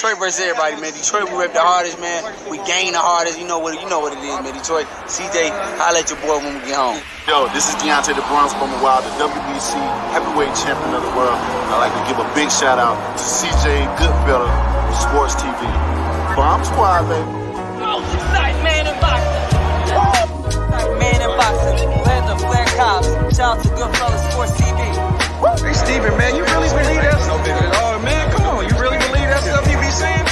Detroit versus everybody, man. Detroit, we rep the hardest, man. We gain the hardest. You know what it is, man. Detroit, CJ, holla at your boy when we get home. Yo, this is Deontay the Bronx from the Wild, the WBC heavyweight champion of the world. I'd like to give a big shout out to CJ Goodfellow, Sports TV. Bomb Squad, baby. Most exciting man in boxing. Man in boxing. Landon Flair Cobbs. Shout out to Goodfellow Sports TV. Hey, Steven, man, you really believe that stuff? Oh, man, come on. You really believe that stuff you be saying?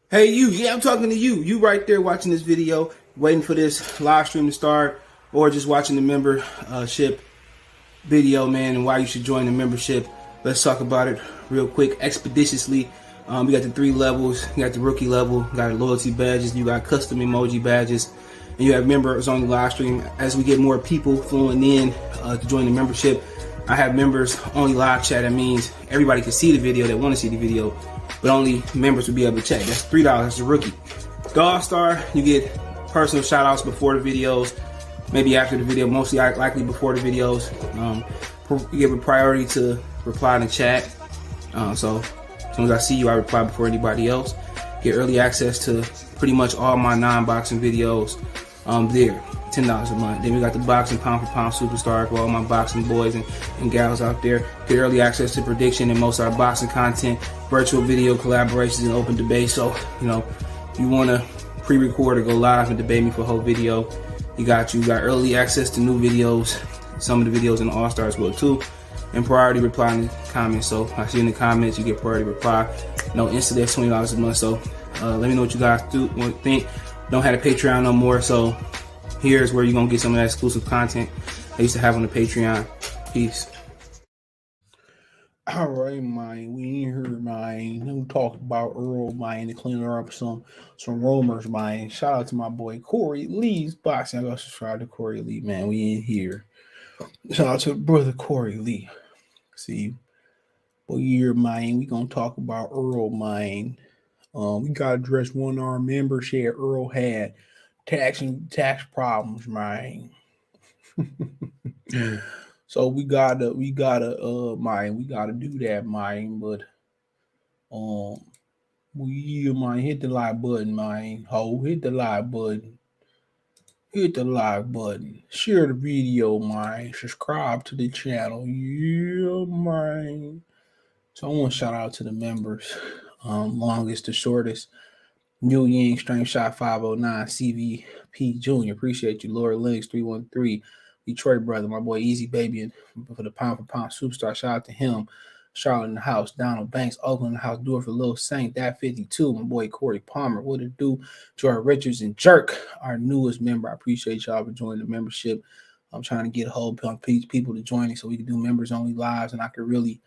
Hey, yeah, I'm talking to you. You right there watching this video, waiting for this live stream to start, or just watching the membership video, man, and why you should join the membership. Let's talk about it real quick, expeditiously. We got the 3 levels. You got the rookie level, you got loyalty badges, you got custom emoji badges, and you have members on the live stream. As we get more people flowing in to join the membership, I have members only live chat. That means everybody can see the video that want to see the video, but only members will be able to check. That's $3. That's the rookie. The All-Star, you get personal shout-outs before the videos, maybe after the video, mostly likely before the videos. You give a priority to reply in the chat. So as soon as I see you, I reply before anybody else. Get early access to pretty much all my non-boxing videos there. $10 a month. Then we got the boxing pound for pound superstar for all my boxing boys and gals out there. Get early access to prediction and most of our boxing content, virtual video collaborations, and open debate. So, you know, you want to pre-record or go live and debate me for a whole video, you got early access to new videos. Some of the videos in the All-Stars will too. And priority reply in the comments. So I see in the comments, you get priority reply. No, instantly that's $20 a month. So let me know what you guys think. Don't have a Patreon no more. So here's where you're going to get some of that exclusive content I used to have on the Patreon. Peace. All right, man. We in here, man. We talked about Errol, man, to clean up some rumors, man. Shout out to my boy Corey Lee's boxing. I got to subscribe to Corey Lee, man. We in here. Shout out to brother Corey Lee. See, well, here, man. We gonna talk about Errol, man. We gotta address one of our members here. Errol had tax problems, man. So we gotta do that, man. But we man, hit the like button, man. Hit the like button. Hit the like button. Share the video, man. Subscribe to the channel. Yeah, man. So I want to shout out to the members. Longest to shortest. New Yang, Strength Shot 509, CVP Jr. Appreciate you. Laura Links 313. Detroit brother, my boy Easy Baby, and for the pound for pound superstar. Shout out to him. Charlotte in the house, Donald Banks, Oakland in the house, do it for Lil Saint, that 52, my boy Corey Palmer, what it do, Jordan Richards and Jerk, our newest member. I appreciate y'all for joining the membership. I'm trying to get a whole bunch of people to join it so we can do members only lives, and I can really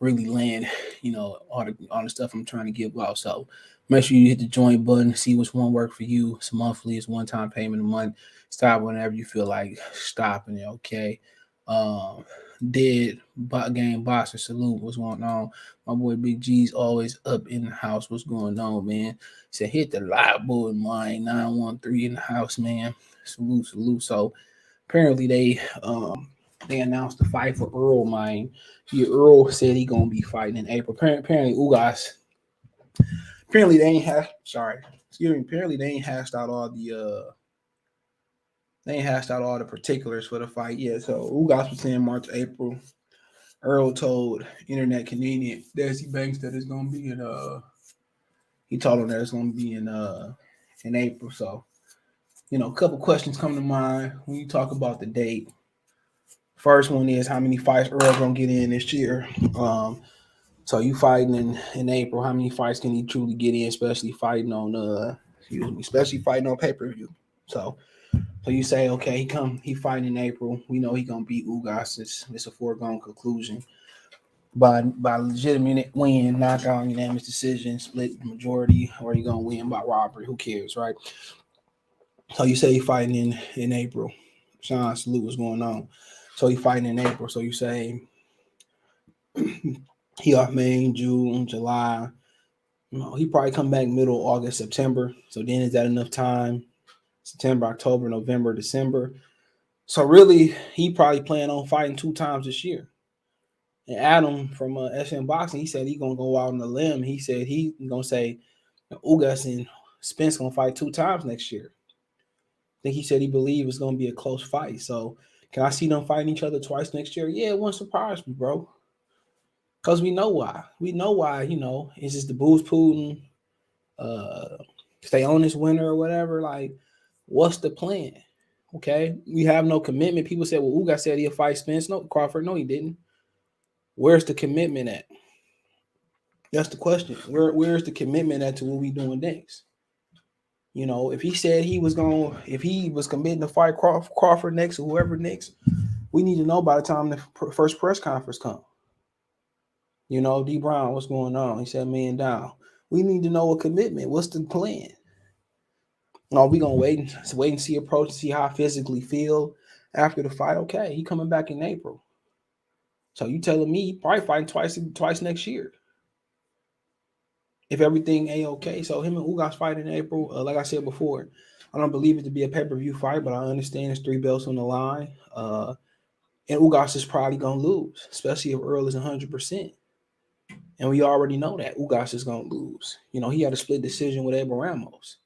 land, you know, all the stuff I'm trying to give out. So make sure you hit the join button, see which one work for you. It's monthly, it's one-time payment a month. Stop whenever you feel like stopping it, okay? Dead game boxer salute. What's going on? My boy Big G's always up in the house. What's going on, man? He said hit the live bullet, man. 913 in the house, man. Salute. So apparently they announced the fight for Errol, man. Errol said he gonna be fighting in April. Apparently Ugas. Apparently they ain't hashed out all the They ain't hashed out all the particulars for the fight yet. So Ugas was saying March, April. Errol told Internet Canadian Desi Banks that it's gonna be in He told him that it's gonna be in April. So, a couple questions come to mind when you talk about the date. First one is how many fights Errol gonna get in this year. So you fighting in April. How many fights can he truly get in, especially fighting on pay-per-view? So you say, okay, he fighting in April. We know he gonna beat Ugas. It's a foregone conclusion. By legitimate win, knockout, unanimous decision, split majority, or you gonna win by robbery. Who cares, right? So you say he fighting in April. Sean, salute, what's going on? So he fighting in April. So you say he off May, June, July. He probably come back middle August, September. So then is that enough time? September, October, November, December. So really, he probably plan on fighting 2 times this year. And Adam from SM Boxing, he said he gonna go out on a limb. He said he gonna say Ugas and Spence gonna fight 2 times next year. I think he said he believed it's gonna be a close fight. So can I see them fighting each other twice next year? Yeah, it won't surprise me, bro. Because we know why. It's just the booze Putin, stay on this winner or whatever. Like, what's the plan? Okay, we have no commitment. People said, well, Ugas said he'll fight Spence. No, Crawford. No, he didn't. Where's the commitment at? That's the question. Where's the commitment at to what we doing next? If he said if he was committing to fight Crawford next or whoever next, we need to know by the time the first press conference comes. D Brown, what's going on? He said, man down. We need to know a commitment. What's the plan? No, we gonna wait and see approach to see how I physically feel after the fight. Okay, he coming back in April. So you telling me he probably fighting twice next year. If everything ain't okay. So him and Ugas fight in April. Like I said before, I don't believe it to be a pay-per-view fight, but I understand it's 3 belts on the line. And Ugas is probably gonna lose, especially if Errol is 100%. And we already know that Ugas is gonna lose. He had a split decision with Abel Ramos.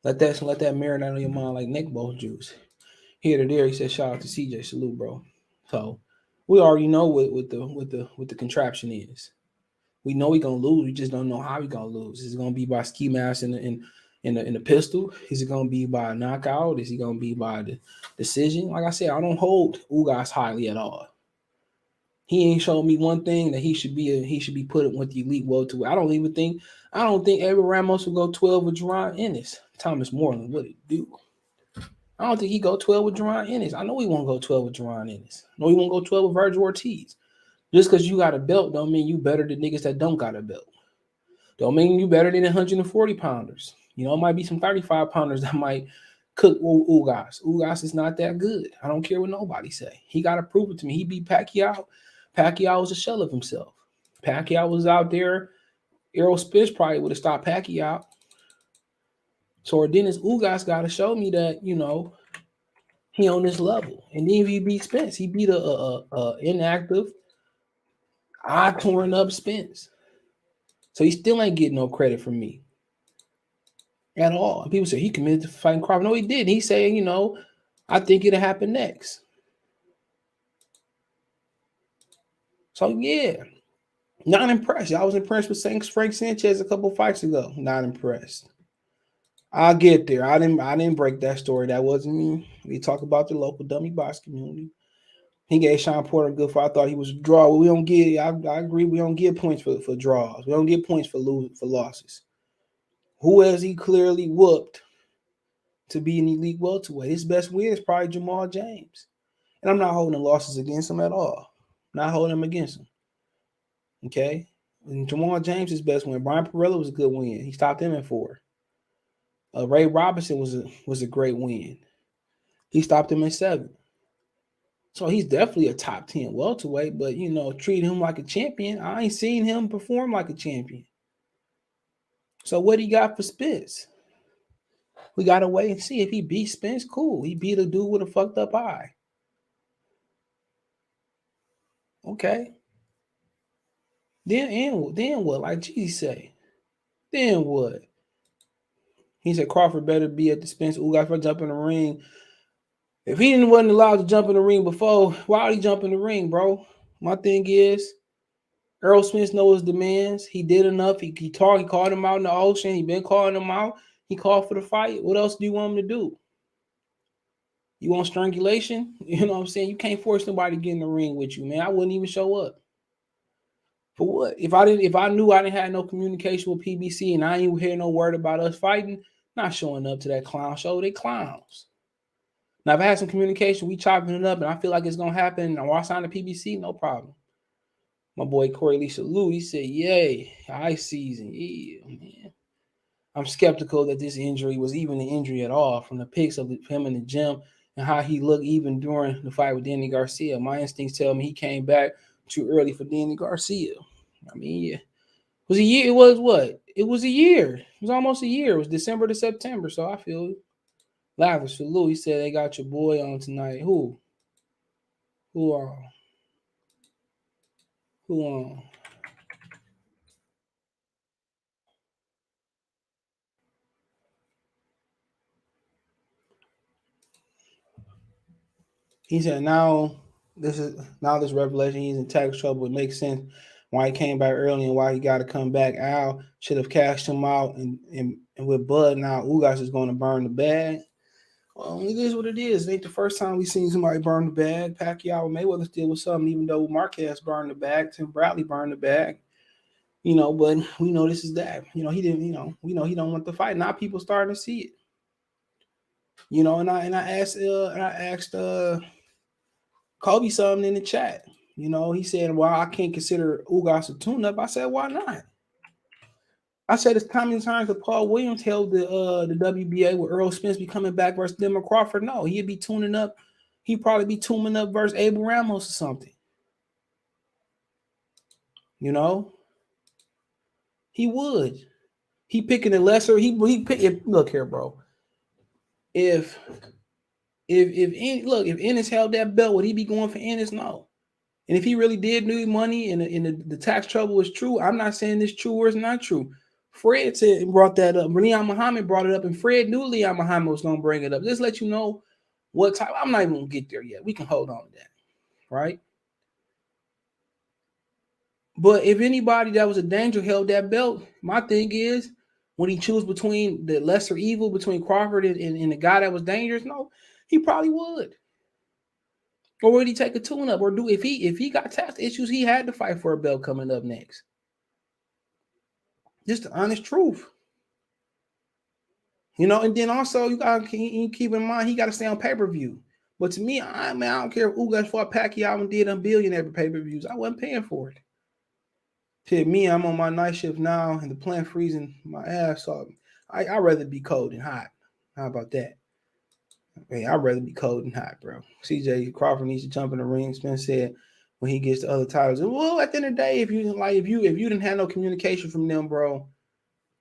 Let that marinate on your mind like neck bowl juice. Here to there, he said, shout out to CJ, salute, bro. So we already know what the contraption is. We know he's gonna lose. We just don't know how he's gonna lose. Is it gonna be by ski mask in the pistol? Is it gonna be by a knockout? Is he gonna be by the decision? Like I said, I don't hold Ugas highly at all. He ain't showed me one thing that he should be put with the elite welterweight. I don't think Abel Ramos will go 12 with Jerron Ennis. Thomas Moreland, what it do? I don't think he go 12 with Jerron Ennis. I know he won't go 12 with Jerron Ennis. I know he won't go 12 with Virgil Ortiz. Just because you got a belt don't mean you better than niggas that don't got a belt. Don't mean you better than 140 pounders. It might be some 35 pounders that might cook Ugas. Ugas is not that good. I don't care what nobody say. He got to prove it to me. He beat Pacquiao. Pacquiao was a shell of himself. Pacquiao was out there. Errol Spence probably would have stopped Pacquiao. So Dennis Ugas got to show me that, he on this level. And then if he beat Spence, he beat a inactive, torn up Spence. So he still ain't getting no credit from me at all. And people say he committed to fighting Crawford. No, he didn't. He's saying, I think it'll happen next. So yeah, not impressed. I was impressed with Frank Sanchez a couple fights ago. Not impressed. I'll get there. I didn't break that story. That wasn't me. We talk about the local dummy box community. He gave Sean Porter a good fight. I thought he was a draw. We don't get. I agree. We don't get points for draws. We don't get points for losses. Who has he clearly whooped to be an elite welterweight? His best win is probably Jamal James, and I'm not holding losses against him at all. Not holding him against him. Okay, and Jamal James' best win. Brian Perella was a good win. He stopped him in 4. Ray Robinson was a great win. He stopped him in 7. So he's definitely a top 10 welterweight, but, treat him like a champion. I ain't seen him perform like a champion. So what he got for Spence? We got to wait and see. If he beat Spence, cool. He beat a dude with a fucked up eye. Okay. Then what? Like G say. Then what? He said Crawford better be at the Spence Ugas for jump in the ring. If he wasn't allowed to jump in the ring before, why would he jump in the ring, bro? My thing is, Errol Spence knows his demands. He did enough. He talked. He called him out in the ocean. He been calling him out. He called for the fight. What else do you want him to do? You want strangulation? You know what I'm saying? You can't force nobody to get in the ring with you, man. I wouldn't even show up. For what? If I knew I didn't have no communication with PBC and I ain't hear no word about us fighting, not showing up to that clown show. They clowns. Now, if I had some communication, we chopping it up, and I feel like it's gonna happen, and I sign the PBC, no problem. My boy Corey Lisa Lou, he said, "Yay, ice season, yeah, man." I'm skeptical that this injury was even an injury at all from the pics of him in the gym and how he looked even during the fight with Danny Garcia. My instincts tell me he came back too early for Danny Garcia. I mean, yeah. It was a year. It was what? It was a year. It was almost a year. It was December to September. So I feel lavish for Lou. He said they got your boy on tonight. Who? Who? Who? He said this revelation. He's in tax trouble. It makes sense why he came back early and why he got to come back. Al should have cashed him out, and with Bud now, Ugas is going to burn the bag. Well, it is what it is. It ain't the first time we seen somebody burn the bag. Pacquiao and Mayweather still was something, even though Marquez burned the bag, Tim Bradley burned the bag. But we know this is that. He didn't. We know he don't want the fight. Now people starting to see it. And I asked Kobe something in the chat. He said, "Well, I can't consider Ugas a tune-up." I said, "Why not?" I said it's coming time that Paul Williams held the WBA with Errol Spence be coming back versus Demon Crawford. No, he'd be tuning up. He'd probably be tuning up versus Abel Ramos or something. He would. He picking a lesser. Look here, bro. If Ennis held that belt, would he be going for Ennis? No. And if he really did need money and the tax trouble is true, I'm not saying it's true or it's not true. Fred brought that up. Leon Muhammad brought it up, and Fred knew Leon Muhammad was going to bring it up. Just let you know what type. I'm not even going to get there yet. We can hold on to that, right? But if anybody that was a danger held that belt, my thing is when he chose between the lesser evil, between Crawford and the guy that was dangerous, no, he probably would. Or would he take a tune-up? Or if he got tax issues, he had to fight for a belt coming up next. Just the honest truth. And then also you gotta keep in mind he got to stay on pay-per-view. But to me, I don't care if Ugas fought Pacquiao and did a billion every pay-per-views. I wasn't paying for it. To me, I'm on my night shift now and the plant freezing my ass off. I'd rather be cold than hot. How about that? Hey, I'd rather be cold than hot, bro. CJ Crawford needs to jump in the ring. Spence said when he gets to other titles. Well, at the end of the day, if you didn't have no communication from them, bro,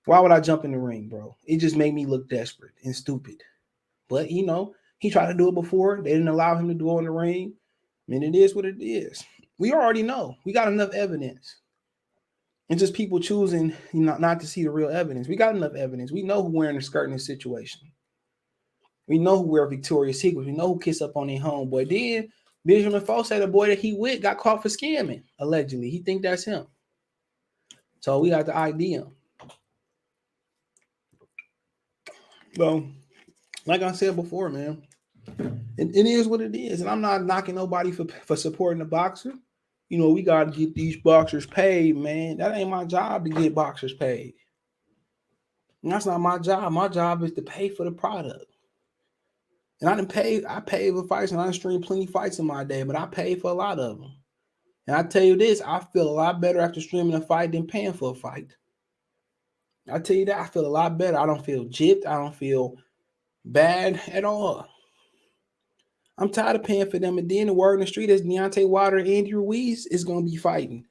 why would I jump in the ring, bro? It just made me look desperate and stupid. But he tried to do it before. They didn't allow him to do it in the ring. I mean, it is what it is. We already know. We got enough evidence. And just people choosing not to see the real evidence. We got enough evidence. We know who wearing the skirt in this situation. We know who wear Victoria's Secret. We know who kiss up on their homeboy. Then Benjamin Fox said the boy that he with got caught for scamming, allegedly. He think that's him. So we got to ID him. So, like I said before, man, it is what it is. And I'm not knocking nobody for supporting the boxer. We got to get these boxers paid, man. That ain't my job to get boxers paid. And that's not my job. My job is to pay for the product. And I paid for fights, and I streamed plenty of fights in my day, but I paid for a lot of them. And I tell you this, I feel a lot better after streaming a fight than paying for a fight. I tell you that, I feel a lot better. I don't feel gypped. I don't feel bad at all. I'm tired of paying for them. And then the word in the street is Deontay Wilder and Andy Ruiz is going to be fighting.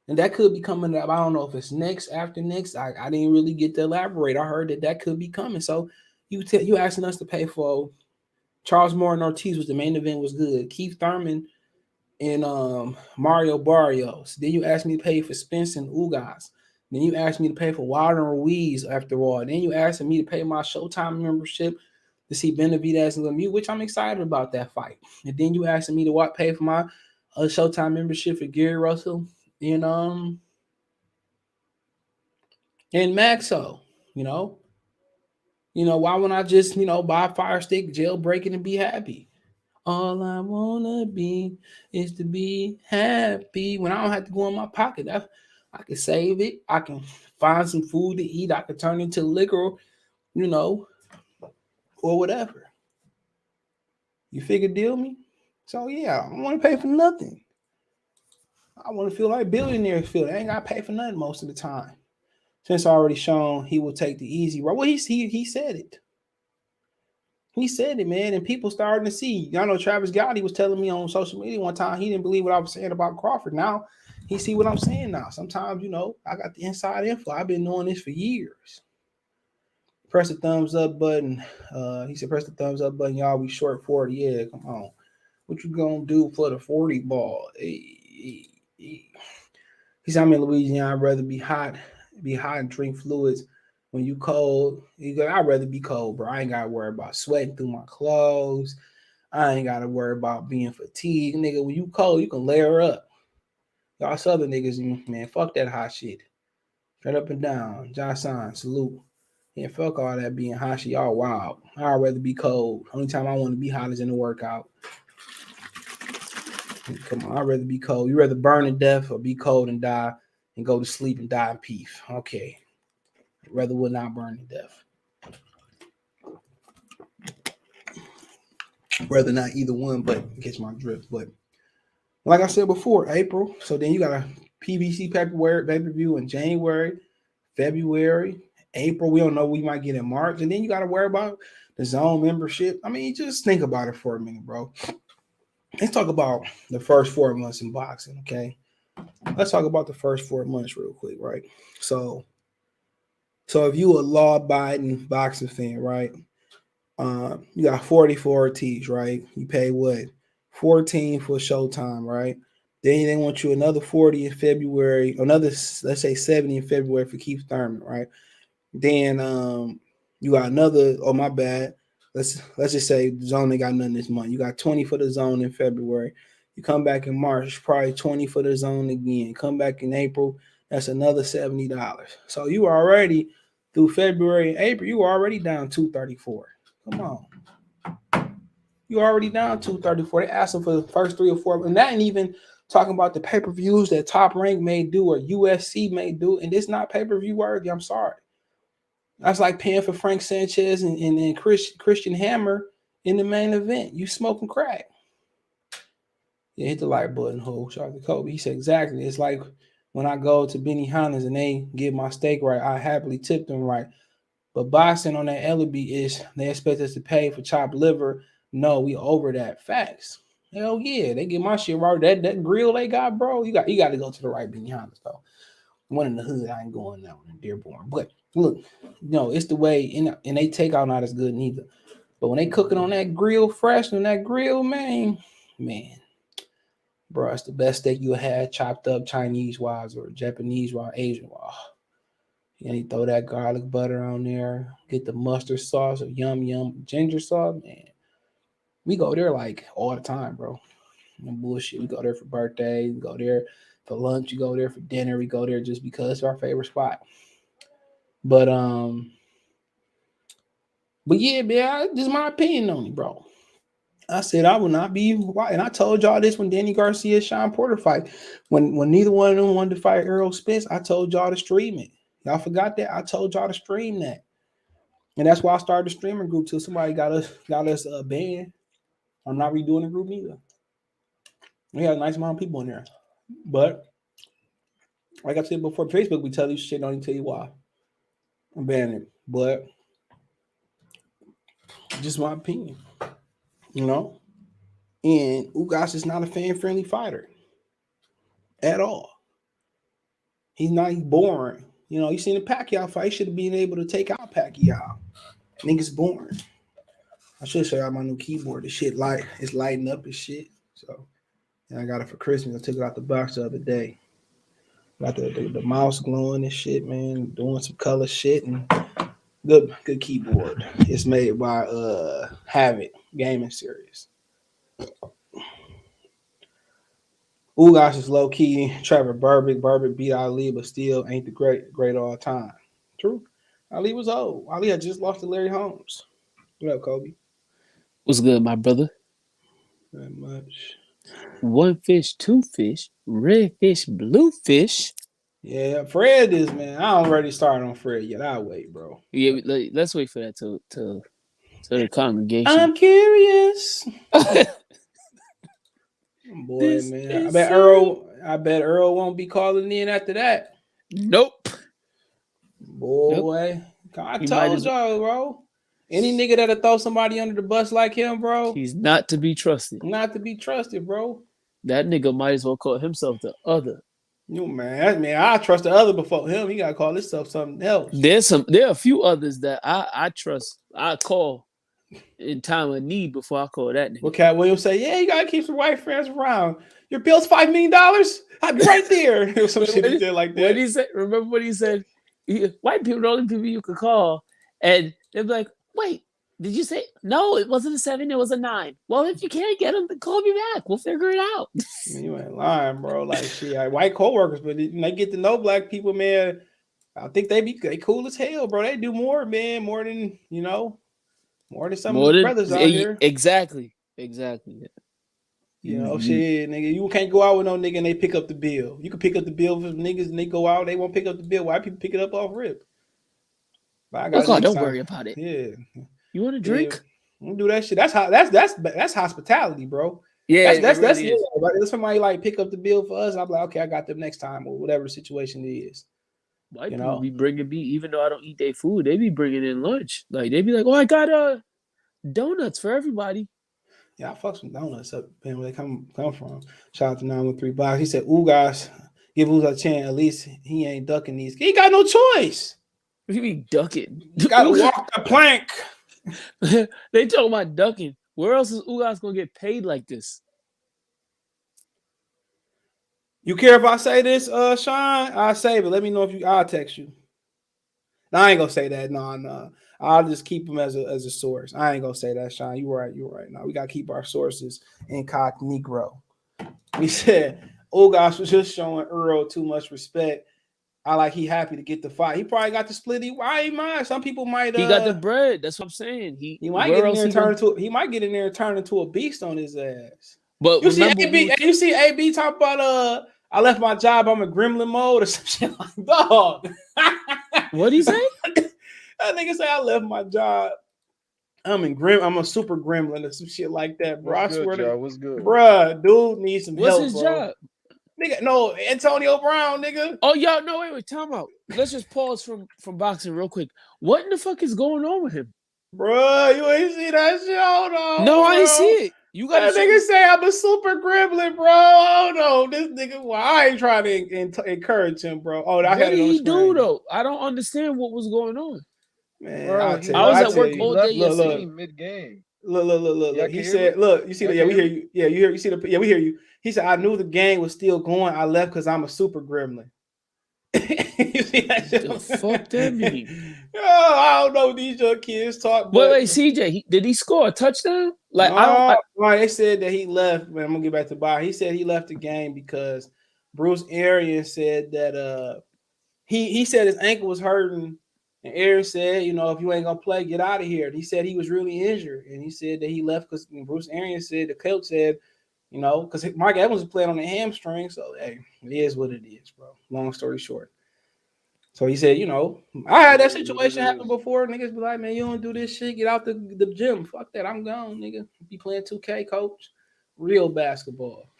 And that could be coming up. I don't know if it's next, after next. I didn't really get to elaborate. I heard that could be coming. So you asking us to pay for Charles Moore and Ortiz was the main event, was good. Keith Thurman and Mario Barrios. Then you asked me to pay for Spence and Ugas. Then you asked me to pay for Wilder and Ruiz after all. Then you asked me to pay my Showtime membership to see Benavidez and Lemieux, which I'm excited about that fight. And then you asking me to pay for my Showtime membership for Gary Russell in Maxo, you know. Why wouldn't I just, buy a Fire Stick, jailbreak it, and be happy? All I wanna be is to be happy. When I don't have to go in my pocket, I can save it. I can find some food to eat. I can turn into liquor, you know, or whatever. You figure deal me? So yeah, I don't want to pay for nothing. I want to feel like billionaires feel. They ain't got to pay for nothing most of the time. Since already shown he will take the easy road. Well, he said it. He said it, man, and people starting to see. Y'all know Travis Gotti was telling me on social media one time he didn't believe what I was saying about Crawford. Now he see what I'm saying now. Sometimes, I got the inside info. I've been doing this for years. Press the thumbs up button. He said, press the thumbs up button, y'all. We short 40. Yeah, come on. What you gonna do for the 40 ball? He said, I'm in Louisiana. I'd rather be hot and drink fluids. When you cold, I'd rather be cold, bro. I ain't gotta worry about sweating through my clothes. I ain't gotta worry about being fatigued. Nigga, when you cold, you can layer up. Y'all southern niggas, man, fuck that hot shit. Straight up and down. Jason, salute. Yeah, fuck all that being hot shit. Y'all wild. I'd rather be cold. Only time I want to be hot is in the workout. Come on, I'd rather be cold. You rather burn to death or be cold and die and go to sleep and die in peace. Okay. Rather would not burn to death. Rather not either one, but gets my drift. But like I said before, April. So then you got a PBC pay-per-view in January, February, April. We don't know what we might get in March. And then you got to worry about the zone membership. I mean, just think about it for a minute, bro. Let's talk about the first 4 months in boxing, okay? Let's talk about the first 4 months real quick, right? So if you a law-abiding boxing fan, right? You got 44 T's, right? You pay what? 14 for Showtime, right? Then they want you another 40 in February, another, let's say 70 in February for Keith Thurman, right? Then you got another, oh my bad. Let's just say the zone ain't got nothing this month. You got 20 for the zone in February. You come back in March, probably 20 for the zone again. Come back in April, that's another $70. So you already through February and April, you already down $234. Come on. You already down $234. They asking for the first 3 or 4, and that ain't even talking about the pay-per-views that Top Rank may do or UFC may do, and it's not pay-per-view worthy. I'm sorry. That's like paying for Frank Sanchez and Christian Hammer in the main event. You smoking crack. Yeah, hit the like button, ho. Shout out to Kobe. He said exactly. It's like when I go to Benny Hanna's and they get my steak right, I happily tip them right. But boxing on that LB is they expect us to pay for chopped liver. No, we over that. Facts. Hell yeah, they get my shit right. That grill they got, bro. You got to go to the right Benny Hanna's though. One in the hood, I ain't going that one in Dearborn. But look, it's the way, and they take out not as good neither. But when they cooking on that grill fresh on that grill, man, bro, it's the best steak you had chopped up Chinese wise or Japanese wise, Asian wise. And you throw that garlic butter on there, get the mustard sauce or yum ginger sauce, man. We go there like all the time, bro. No bullshit. We go there for birthdays, we go there for lunch, you go there for dinner, we go there just because it's our favorite spot. But yeah, man, this is my opinion on it, bro. I said I would not be, and I told y'all this when Danny Garcia Sean Porter fight. When neither one of them wanted to fight Errol Spence, I told y'all to stream it. Y'all forgot that? I told y'all to stream that. And that's why I started the streaming group till somebody got us banned. I'm not redoing the group either. We had a nice amount of people in there. But like I said before, Facebook, we tell you shit, don't even tell you why. I'm banning it. But just my opinion. And Ugas is not a fan-friendly fighter at all. He's boring. You seen the Pacquiao fight. He should have been able to take out Pacquiao. Niggas boring. I should show y'all my new keyboard. The shit it's lighting up and shit. So, and I got it for Christmas. I took it out the box the other day. Got the mouse glowing and shit, man. Doing some color shit and good keyboard. It's made by Havoc Gaming Series. Ugas is low key. Trevor Burbick. Burbick beat Ali, but still ain't the great all time. True. Ali was old. Ali had just lost to Larry Holmes. What up, Kobe? What's good, my brother? Not much. One fish, two fish, red fish, blue fish. Yeah, Fred is, man. I don't already started on Fred yet. I'll wait, bro. Yeah, let's wait for that to the congregation. I'm curious. Boy, This man. is I bet Errol won't be calling in after that. Nope. Boy. I He might told as- y'all, bro. Any nigga that'll throw somebody under the bus like him, bro, He's not to be trusted. not to be trusted, bro. That nigga might as well call himself the other. You man, I trust the other before him. He gotta call himself something else. There are a few others that I trust. I call in time of need before I call that nigga. Well, Cat Williams say, yeah, you gotta keep some white friends around. Your bill's $5 million. I'll be right there. It was some shit he did like that. What he said? Remember what he said? White people are the only people you could call, and they're like, "Wait, did you say no? It wasn't a 7. It was a 9. Well, if you can't get them, then call me back. We'll figure it out." Man, you ain't lying, bro. Like, shit, white coworkers, but they get to know black people, man. I think they cool as hell, bro. They do more, man, more than some of the brothers out here. Exactly. You know, shit, nigga. You can't go out with no nigga and they pick up the bill. You can pick up the bill for niggas and they go out, they won't pick up the bill. White people pick it up off rip. Don't worry about it. Yeah. You want a drink? Yeah. Do that shit. That's hospitality, bro. Yeah, that's really is. Like, if somebody like pick up the bill for us, I'm like, okay, I got them next time or whatever the situation is. White people be bringing me, even though I don't eat their food, they be bringing in lunch. Like they be like, "Oh, I got donuts for everybody." Yeah, I fuck some donuts up, man. Where they come from? Shout out to 913 Box. He said, Ugas, give Ugas a chance. At least he ain't ducking these. He got no choice. What do you mean ducking? You gotta walk the plank. They talking about ducking. Where else is Ugas gonna get paid like this? You care if I say this, Sean? I'll say it. Let me know if I'll text you. No, I ain't gonna say that. No. I'll just keep them as a source. I ain't gonna say that, Sean. You're right. Now we gotta keep our sources incognito. We said Ugas was just showing Errol too much respect. He happy to get the fight. He probably got the split. Why he mind? Some people might. He got the bread. That's what I'm saying. He might get in there and turn into. He might get in there and turn into a beast on his ass. But you see AB talk about I left my job. I'm in gremlin mode or some shit like dog. What did he say? That nigga say I left my job. I'm a super gremlin or some shit like that, bro. What's I swear good, to y'all? What's good? Bruh, dude needs some help. What's his job? Nigga, no, Antonio Brown, nigga. Oh, y'all, no, wait, time out. Let's just pause from boxing real quick. What in the fuck is going on with him? Bruh, you ain't see that shit? Hold on. No, bro. I ain't see it. You got that nigga say I'm a super gremlin, bro. Hold on. This nigga, I ain't trying to encourage him, bro. Oh, I what had it did on he screen. do, though? I don't understand what was going on. Man, Bro, I was at work all day yesterday. Mid game. Look. Yeah, He said, "Look, you see that? Yeah, we hear you. Yeah, you hear. You see the? Yeah, we hear you." He said, "I knew the game was still going. I left because I'm a super gremlin." You see that shit? The fuck that mean? Oh, I don't know what these young kids talk. But Wait, CJ, did he score a touchdown? Like they said that he left. Man, I'm gonna get back to Bob. He said he left the game because Bruce Arians said that he said his ankle was hurting. And Aaron said, if you ain't gonna play, get out of here. And he said he was really injured, and he said that he left because Bruce Arians said the coach said, because Mike Evans was playing on a hamstring. So hey, it is what it is, bro. Long story short. So he said, I had that situation happen before. Niggas be like, man, you don't do this shit. Get out the gym. Fuck that. I'm gone, nigga. Be playing 2K, coach. Real basketball.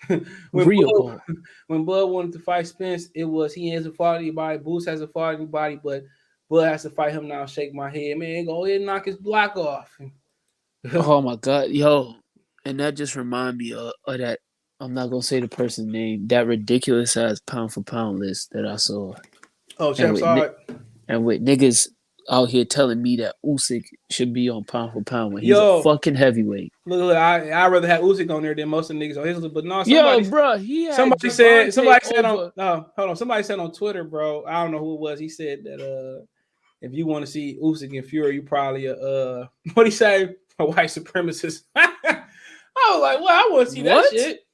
When Bud wanted to fight Spence, it was he has a fighting body. Boost has a fighting body, but Bud has to fight him now. Shake my head, man. Go ahead and knock his block off. Oh my god, yo, and that just remind me of that. I'm not gonna say the person's name. That ridiculous ass pound for pound list that I saw. Oh, Chef saw it. And with niggas out here telling me that Usyk should be on pound for pound when he's a fucking heavyweight. Look, I'd rather have Usyk on there than most of the niggas on his list. But no, somebody said on Twitter, bro. I don't know who it was. He said that if you want to see Usyk and Fury, you probably what he say, a white supremacist. I was like, well, I want to see that shit.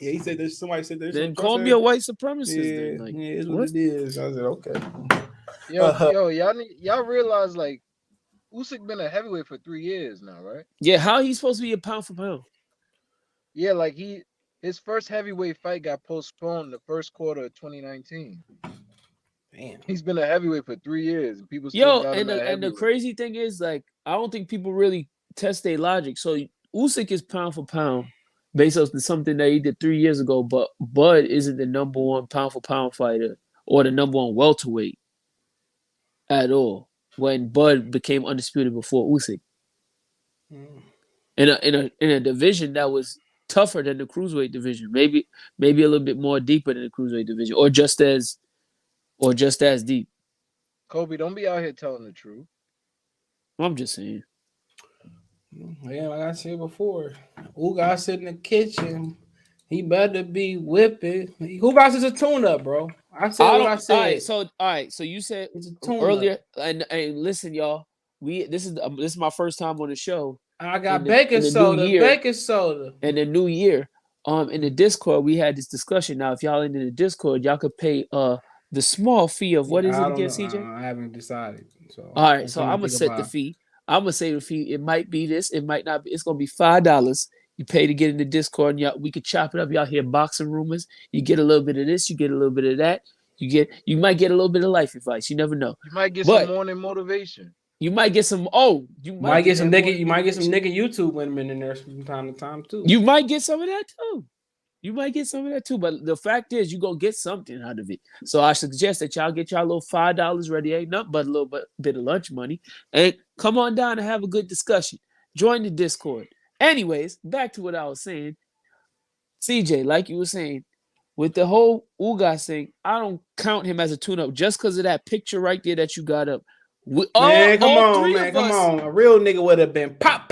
Yeah, he said there's somebody said there's Then some call me a white supremacist. Then like, yeah, it's what what? it is. I said, okay. Yo, y'all realize like Usyk been a heavyweight for 3 years now, right? Yeah, how he supposed to be a pound for pound? Yeah, like his first heavyweight fight got postponed the first quarter of 2019. Damn. He's been a heavyweight for 3 years, and people still Yo, got him at and the heavyweight. crazy thing is, like, I don't think people really test their logic. So Usyk is pound for pound based on something that he did 3 years ago, but Bud isn't the number one pound for pound fighter or the number one welterweight at all. When Bud became undisputed before Usyk in a division that was tougher than the cruiserweight division, maybe a little bit more deeper than the cruiserweight division, or just as deep. Kobe, don't be out here telling the truth. I'm just saying. Yeah, like I said before, Ugas sit in the kitchen. He better be whipping. Ugas is a tune-up, bro. I said what I said. All right. So you said It's a tune-up. earlier, and listen, y'all. This is my first time on the show. I got baking soda. In the new year, in the Discord, we had this discussion. Now, if y'all into the Discord, y'all could pay the small fee of what is it again, CJ? I haven't decided. So all right, so I'm gonna set the fee. I'm gonna say the fee. It might be this. It might not be. It's gonna be $5. You pay to get in the Discord, and y'all, we could chop it up. Y'all hear boxing rumors. You get a little bit of this. You get a little bit of that. You might get a little bit of life advice. You never know. You might get some morning motivation. You might get some. You might get some nigga. You might get some nigga YouTube women in there from time to time too. You might get some of that too. But the fact is, you gonna get something out of it. So I suggest that y'all get y'all little $5 ready. Ain't nothing but a little bit of lunch money, and come on down and have a good discussion. Join the Discord. Anyways, back to what I was saying. CJ, like you were saying, with the whole Ugas thing, I don't count him as a tune-up just because of that picture right there that you got up. Come on. A real nigga would have been pop.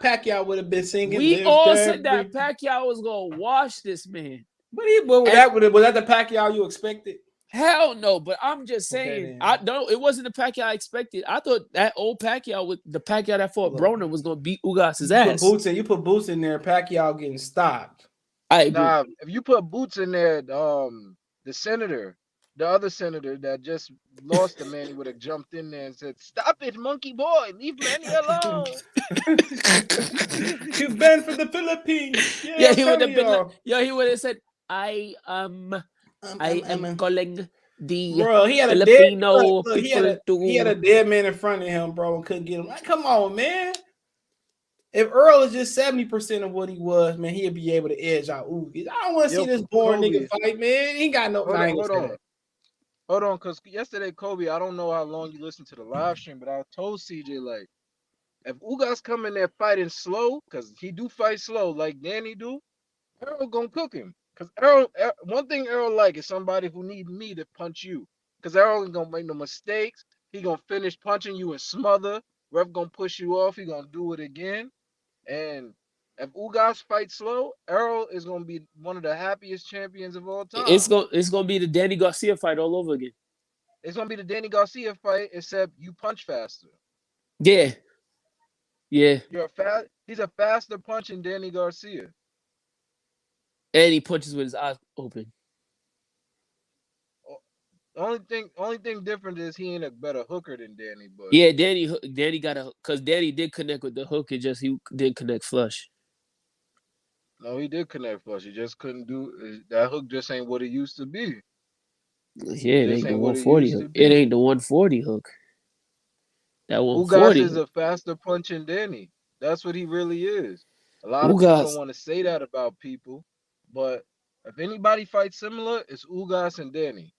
Pacquiao would have been singing. We all said that Pacquiao was gonna wash this man. But was that the Pacquiao you expected? Hell no, but I'm just saying. It wasn't the Pacquiao I expected. I thought that old Pacquiao with the Pacquiao that fought Broner was gonna beat Ugas' ass. You put Boots in there, Pacquiao getting stopped. I agree. Nah, if you put Boots in there, the other senator that just lost the man, he would have jumped in there and said, "Stop it, monkey boy! Leave Manny alone." He's banned for the Philippines. Yeah, he would have been like, he would have said, I am calling the Filipino people he had a dead man in front of him, bro, and couldn't get him. Like, come on, man. If Errol is just 70% of what he was, man, he'd be able to edge out Ugas. I don't want to see this boring nigga fight, man. He ain't got no. Hold on, because yesterday, Kobe, I don't know how long you listened to the live stream, but I told CJ, like, if Ugas come in there fighting slow, because he do fight slow like Danny do, Errol gonna cook him. Because one thing Errol like is somebody who need me to punch you. Because Errol ain't gonna make no mistakes. He gonna finish punching you and smother. Ref gonna push you off. He gonna do it again. And if Ugas fights slow, Errol is gonna be one of the happiest champions of all time. It's gonna be the Danny Garcia fight all over again. It's gonna be the Danny Garcia fight, except you punch faster. Yeah. He's a faster punching Danny Garcia. And he punches with his eyes open. Only thing different is he ain't a better hooker than Danny. But yeah, Danny got because Danny did connect with the hook. It just he didn't connect flush. No, he did connect flush. He just couldn't do that hook. Just ain't what it used to be. Yeah, it ain't the 140 hook. It ain't the 140 hook. That 140 Ugas is a faster punching Danny. That's what he really is. A lot of people don't want to say that about people, but if anybody fights similar, it's Ugas and Danny.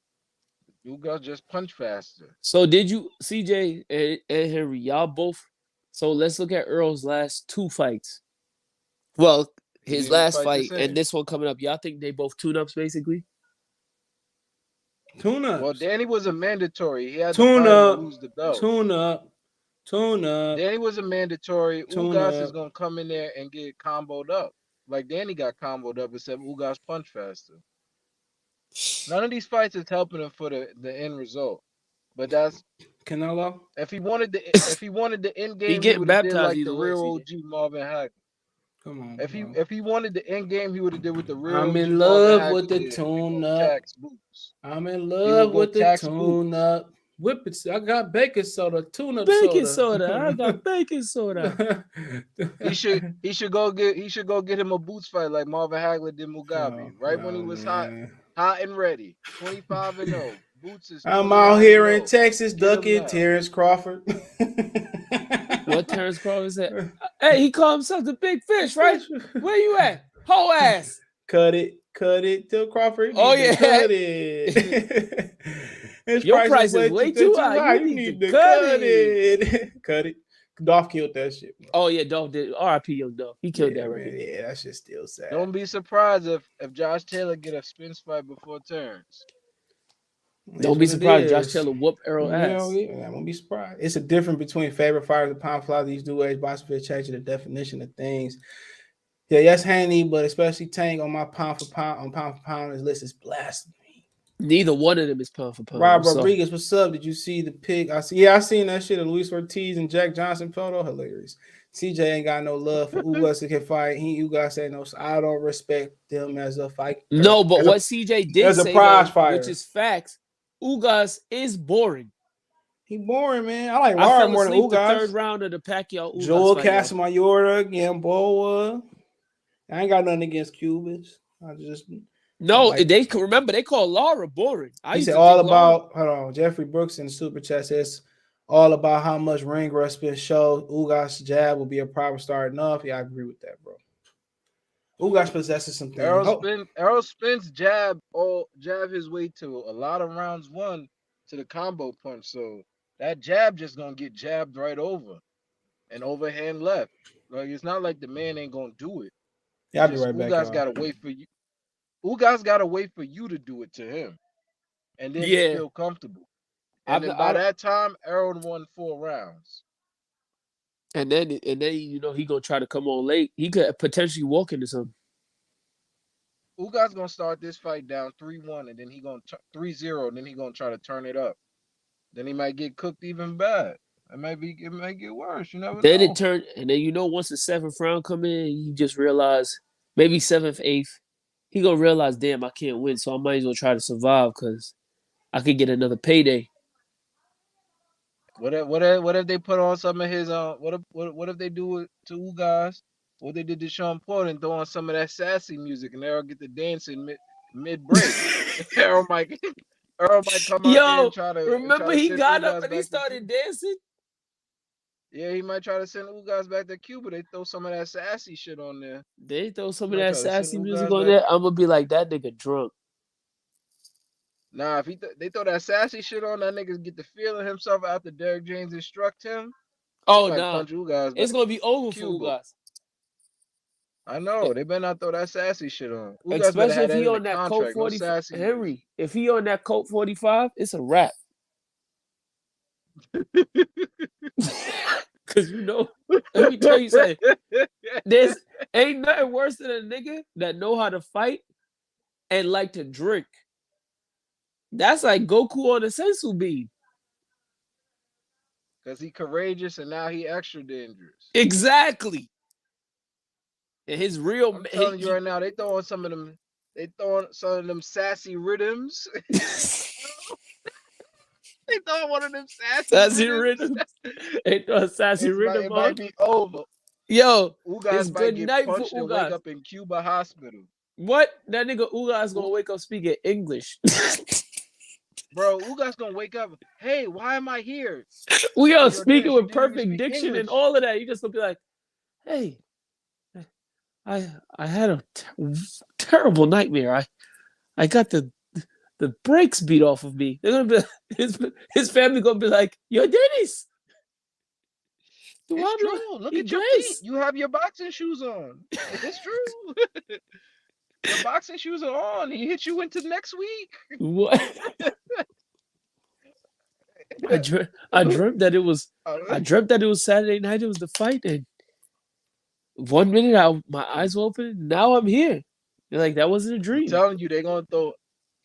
Ugas just punch faster. So did you, CJ and Henry, y'all both? So let's look at Earl's last 2 fights. Well, his last fight and this one coming up. Y'all think they both tune-ups, basically? Tune-ups. Well, Danny was a mandatory. He had to lose the belt. Tune-up. Danny was a mandatory. Ugas is going to come in there and get comboed up. Like Danny got comboed up, except Ugas punch faster. None of these fights is helping him for the end result. But that's Canelo. If he wanted the end game, he getting baptized like the real OG Marvin Hagler. Come on, If he wanted the end game, he would have did with the real I'm in G Marvin love Hagler with the did. tune Go up. tax boots. I'm in He would love go with the tax tune boots. up. Whip it. I got baking soda, tune up Baking soda. soda. I got baking soda. He should go get him a boots fight like Marvin Hagler did Mugabe. Right when he was hot and ready. 25-0. Boots is I'm out here in 29-0. Texas Get him ducking now. Terrence Crawford. What Terrence Crawford said? Hey, he called himself the big fish, right? Where you at? Whole ass. Cut it till Crawford. Oh, Need to yeah. cut it. His Your price is way too high. You need to cut it. Cut it. Dolph killed that shit. Bro. Oh yeah, Dolph did. R.I.P. Young Dolph. He killed that record. Man, yeah, that shit's still sad. Don't be surprised if Josh Taylor get a Spence fight before Terrence. Don't be surprised if Josh Taylor whoop Errol ass. I won't be surprised. It's a difference between favorite fighters and pound for pound. These new age boxing fans changing the definition of things. Yeah, yes, Haney, but especially Tank on my pound for pound, his list is blasphemy. Neither one of them is pound for pound. Rob Rodriguez, what's up? Did you see the pic? I seen that shit of Luis Ortiz and Jack Johnson photo. Hilarious. CJ ain't got no love for Ugas to can fight. Ugas said no. I don't respect them as a fight. No, but what CJ did as a say, prize though, fighter, which is facts, Ugas is boring. He boring, man. I like I Lara fell more than asleep the Ugas. third round of the Pacquiao Ugas Joel fight, Casamajora, Gamboa. I ain't got nothing against Cubans. I just no. like, They remember they call Lara boring. He said all about. Hold on, Jeffrey Brooks in the super chat says all about how much ring rust been showed. Ugas jab will be a proper start enough. Yeah, I agree with that, bro. Ugas possesses some things. Errol Spence jab his way to a lot of rounds one to the combo punch. So that jab just gonna get jabbed right over and overhand left. Like it's not like the man ain't gonna do it. Yeah, I'll be right back. Ugas gotta wait for you. Ugas gotta wait for you to do it to him, and then he feel comfortable. And then by that time, Errol won 4 rounds. And then he gonna try to come on late. He could potentially walk into something. Ugas gonna start this fight down 3-1, and then he gonna 3-0, and then he gonna try to turn it up. Then he might get cooked even bad. It might get worse. You never then know. It turned, and then once the 7th round come in, you just realize maybe 7th, 8th, he gonna realize, damn, I can't win, so I might as well try to survive because I could get another payday. What if they put on some of his what if they do it to Ugas? What they did to Sean Porter and throw on some of that sassy music and Errol get the dancing mid break. Errol might come out there and try to. Remember he got up and he started dancing. Yeah, he might try to send Ugas back to Cuba. They throw some of that sassy shit on there. They throw some of that sassy music on there. I'm gonna be like, that nigga drunk. Nah, if they throw that sassy shit on, that nigga get the feeling himself after Derrick James instruct him. Oh no, it's gonna be over Cuba. for Ugas. I know they better not throw that sassy shit on. Ugas especially if he on that Colt 45. Henry, if he on that Colt 45, it's a wrap. Cause let me tell you something. There's ain't nothing worse than a nigga that know how to fight and like to drink. That's like Goku on a sensu bean. Cause he courageous and now he extra dangerous. Exactly. And his real. I'm telling you right now, they throwing some of them. They throwing some of them sassy rhythms. They throwing one of them sassy rhythms. They throw sassy rhythm. It might be over. Yo, Ugas might get punched and wake up in Cuba hospital. What? That nigga Ugas gonna wake up speaking English. Bro, Ugas gonna wake up. Hey, why am I here? We are speaking with perfect diction English and all of that. You just gonna be like, hey, I had a terrible nightmare. I got the brakes beat off of me. They're gonna be his family gonna be like, yo, Dennis. It's true. Look at your feet. You have your boxing shoes on. It's true. Your boxing shoes are on. He hit you into next week. What? I dreamt that it was. I dreamt that it was Saturday night. It was the fight, and 1 minute my eyes were open. Now I'm here. You're like, that wasn't a dream. I'm telling you, they're gonna throw.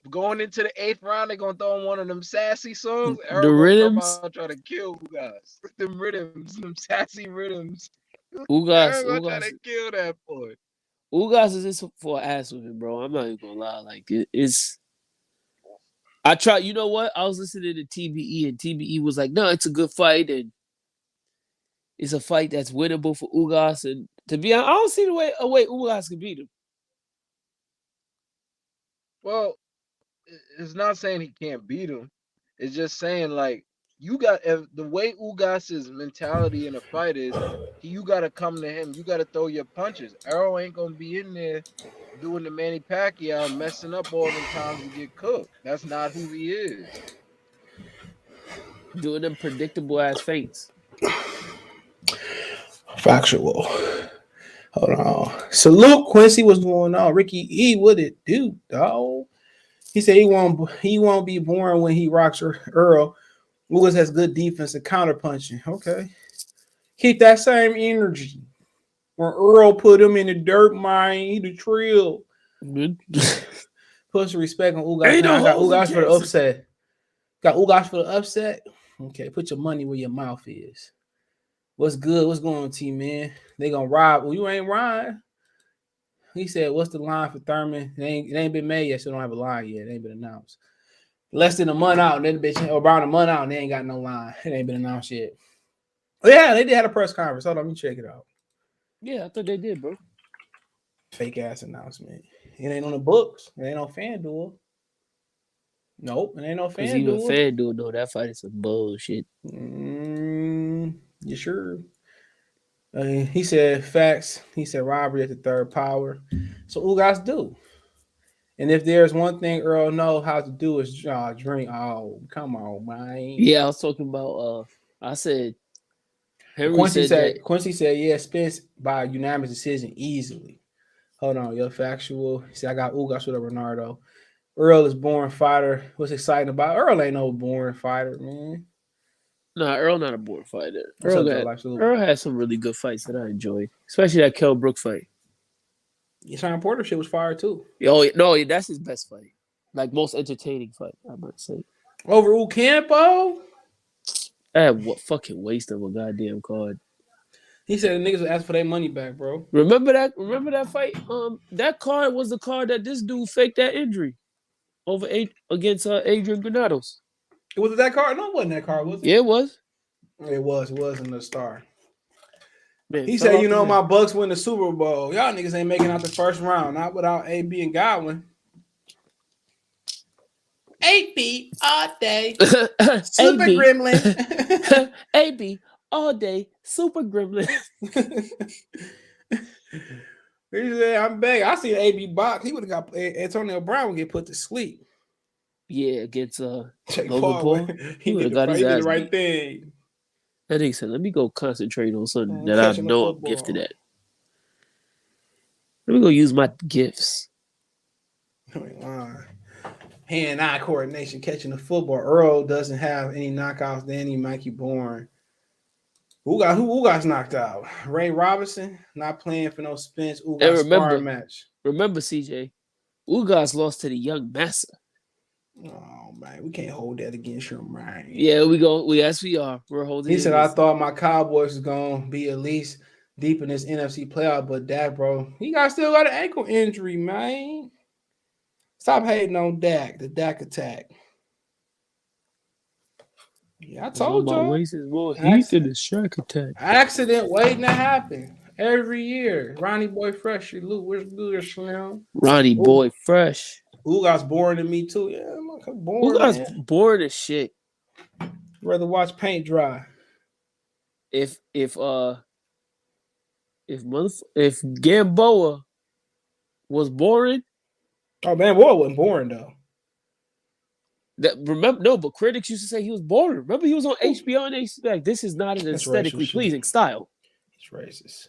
Going into the 8th round, they're gonna throw in one of them sassy songs. The rhythms. Try to kill guys. Them rhythms, them sassy rhythms. Everybody trying to kill that boy. Ugas is this for ass whipping, bro. I'm not even gonna lie. Like it's. I tried. You know what? I was listening to TBE, and TBE was like, "No, it's a good fight, and it's a fight that's winnable for Ugas." And to be honest, I don't see a way Ugas can beat him. Well, it's not saying he can't beat him. It's just saying like you got the way Ugas's mentality in a fight is, you got to come to him. You got to throw your punches. Errol ain't gonna be in there doing the Manny Pacquiao, messing up all them times and get cooked. That's not who he is. Doing them predictable ass feints. Factual. Hold on. Salute Quincy. What's going on? Ricky E. What it do, dog? He said he won't be boring when he rocks Earl. Ugas has good defense and counter punching. Okay. Keep that same energy. When Earl put him in the dirt mine, he the trill. Put some respect on Ugas. I got Ugas for the upset. Got Ugas for the upset? Okay, put your money where your mouth is. What's good? What's going on, T-Man? They gonna ride. Well, you ain't riding. He said, what's the line for Thurman? It ain't been made yet, so don't have a line yet. It ain't been announced. Less than a month out, and then the bitch, or around a month out, and they ain't got no line. It ain't been announced yet. Oh, yeah, they did have a press conference. Hold on, let me check it out. Yeah, I thought they did, bro. Fake ass announcement. It ain't on the books. It ain't on FanDuel. Nope, it ain't no FanDuel. Even FanDuel know that fight is some bullshit. You sure? He said facts. He said robbery at the third power. So Ugas do. And if there's one thing Earl know how to do is drink. Oh, come on, man. Yeah, I was talking about. I said. Quincy said, yeah, Spence by unanimous decision easily. Hold on, yo, factual. He said I got Ugas with a Bernardo. Earl is born fighter. What's exciting about Earl? Ain't no born fighter, man. Nah, Earl not a born fighter. Earl had some really good fights that I enjoyed, especially that Kell Brook fight. Sean Porter shit was fire too. Oh no, that's his best fight, like most entertaining fight, I might say. Over Ocampo? What fucking waste of a goddamn card. He said the niggas would ask for their money back, bro. Remember that fight? That card was the card that this dude faked that injury over against Adrian Granados. Was it that card? No, it wasn't that card, was it? Yeah, it was. It was in the star. Man, he said, my Bucks win the Super Bowl. Y'all niggas ain't making out the first round, not without AB and Godwin. AB all day. Super Gremlin. AB all day. Super Gremlin. He said, I'm begging. I see an AB box. He would have got Antonio Brown would get put to sleep. Yeah, against Logan Paul. He would have got his ass the right thing. That nigga said, let me go concentrate on something that I know I'm gifted at. Let me go use my gifts. Hand-eye coordination, catching the football. Earl doesn't have any knockouts. Danny Mikey Bourne. Who got knocked out? Ray Robinson not playing for no Spence. Ugas sparring match. Remember, CJ, Ugas lost to the young Massa. Oh man, we can't hold that against him, man. Yeah, we go. Yes, we are. We're holding. He said, "I thought my Cowboys was gonna be at least deep in this NFC playoff, but Dak, bro, he still got an ankle injury, man. Stop hating on Dak. The Dak attack. Yeah, I told y'all. The Shaq attack. Accident waiting to happen every year. Ronnie Boy Fresh, Luke, where's good, Slim? Ronnie Boy Fresh. Ugas boring to me too. Yeah, I'm boring. Ugas bored as shit. Rather watch paint dry. If Gamboa was boring. Oh man, boy wasn't boring though. But critics used to say he was boring. Remember, he was on HBO and they like, this is not an aesthetically pleasing style. It's racist.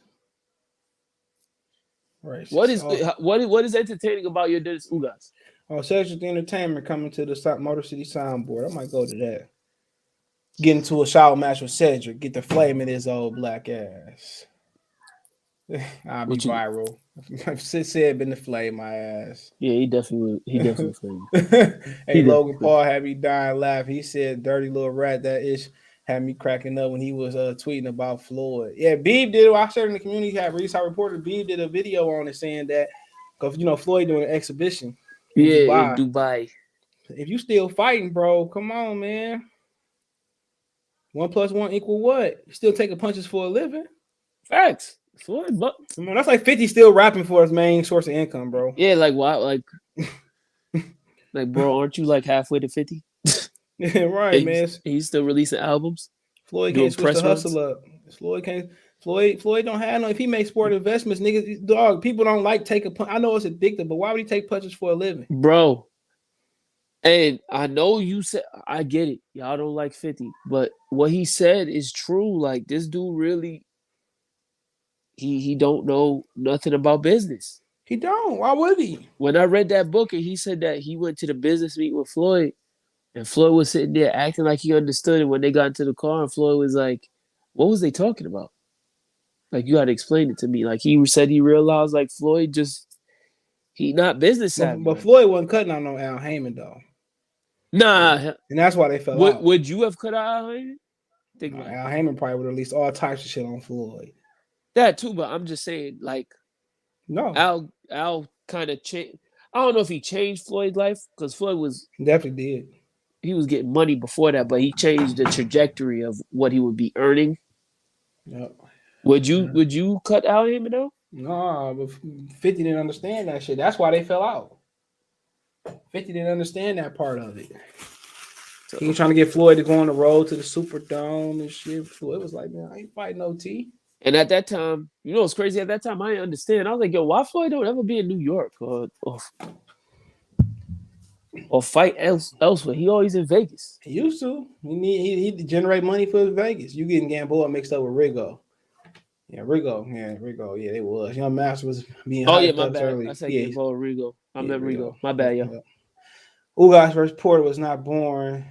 What is entertaining about your Dennis Ugas? Oh, Sexual Entertainment coming to the Motor City soundboard. I might go to that. Get into a shower match with Cedric. Get the flame in his old black ass. I'll be viral. Sid said been to flame my ass. Yeah, he definitely flamed. Hey, Logan Paul had me dying laughing. He said, dirty little rat that is had me cracking up when he was tweeting about Floyd. Yeah, Beeb did. I shared in the community. Had Reese, I reported. Beeb did a video on it saying that because Floyd doing an exhibition in Yeah, Dubai. in Dubai. If you still fighting, bro, come on, man. 1 + 1 = what? You still taking punches for a living? Facts. Floyd, but Come on, that's like 50 still rapping for his main source of income, bro. yeah, like why, like bro, aren't you like halfway to 50? Yeah, right, man. He's still releasing albums. Floyd doing can't switch the press runs. hustle up. Floyd don't have no. If he makes sport investments, niggas, dog, people don't like taking. I know it's addictive, but why would he take punches for a living, bro? And I know you said, I get it. Y'all don't like 50, but what he said is true. Like this dude really, he don't know nothing about business. He don't. Why would he? When I read that book and he said that he went to the business meeting with Floyd, and Floyd was sitting there acting like he understood it when they got into the car, and Floyd was like, "What was they talking about? Like you got to explain it to me." Like he said he realized like Floyd he not business savvy. But Floyd wasn't cutting out no Al Heyman though. Nah, and that's why they fell out. Would you have cut out Al Heyman? Al Heyman probably would have released all types of shit on Floyd. That too, but I'm just saying, like, no, Al kind of changed. I don't know if he changed Floyd's life because Floyd was definitely did. He was getting money before that, but he changed the trajectory of what he would be earning. Yep. Would you cut Al Heyman though? No, but 50 didn't understand that shit. That's why they fell out. 50 didn't understand that part of it. So, he was trying to get Floyd to go on the road to the Superdome and shit. Floyd was like, man, I ain't fighting no T. And at that time, what's crazy? At that time, I didn't understand. I was like, yo, why Floyd don't ever be in New York or fight elsewhere? He always in Vegas. He used to. He generate money for Vegas. You getting Gamboa mixed up with Rigo. Yeah, Rigo. Yeah, they was. Young Master was being hyped my bad. Early. I said Gamboa, Rigo. I meant Rigo. My bad, yo. Yeah. Ugas versus Porter was not born.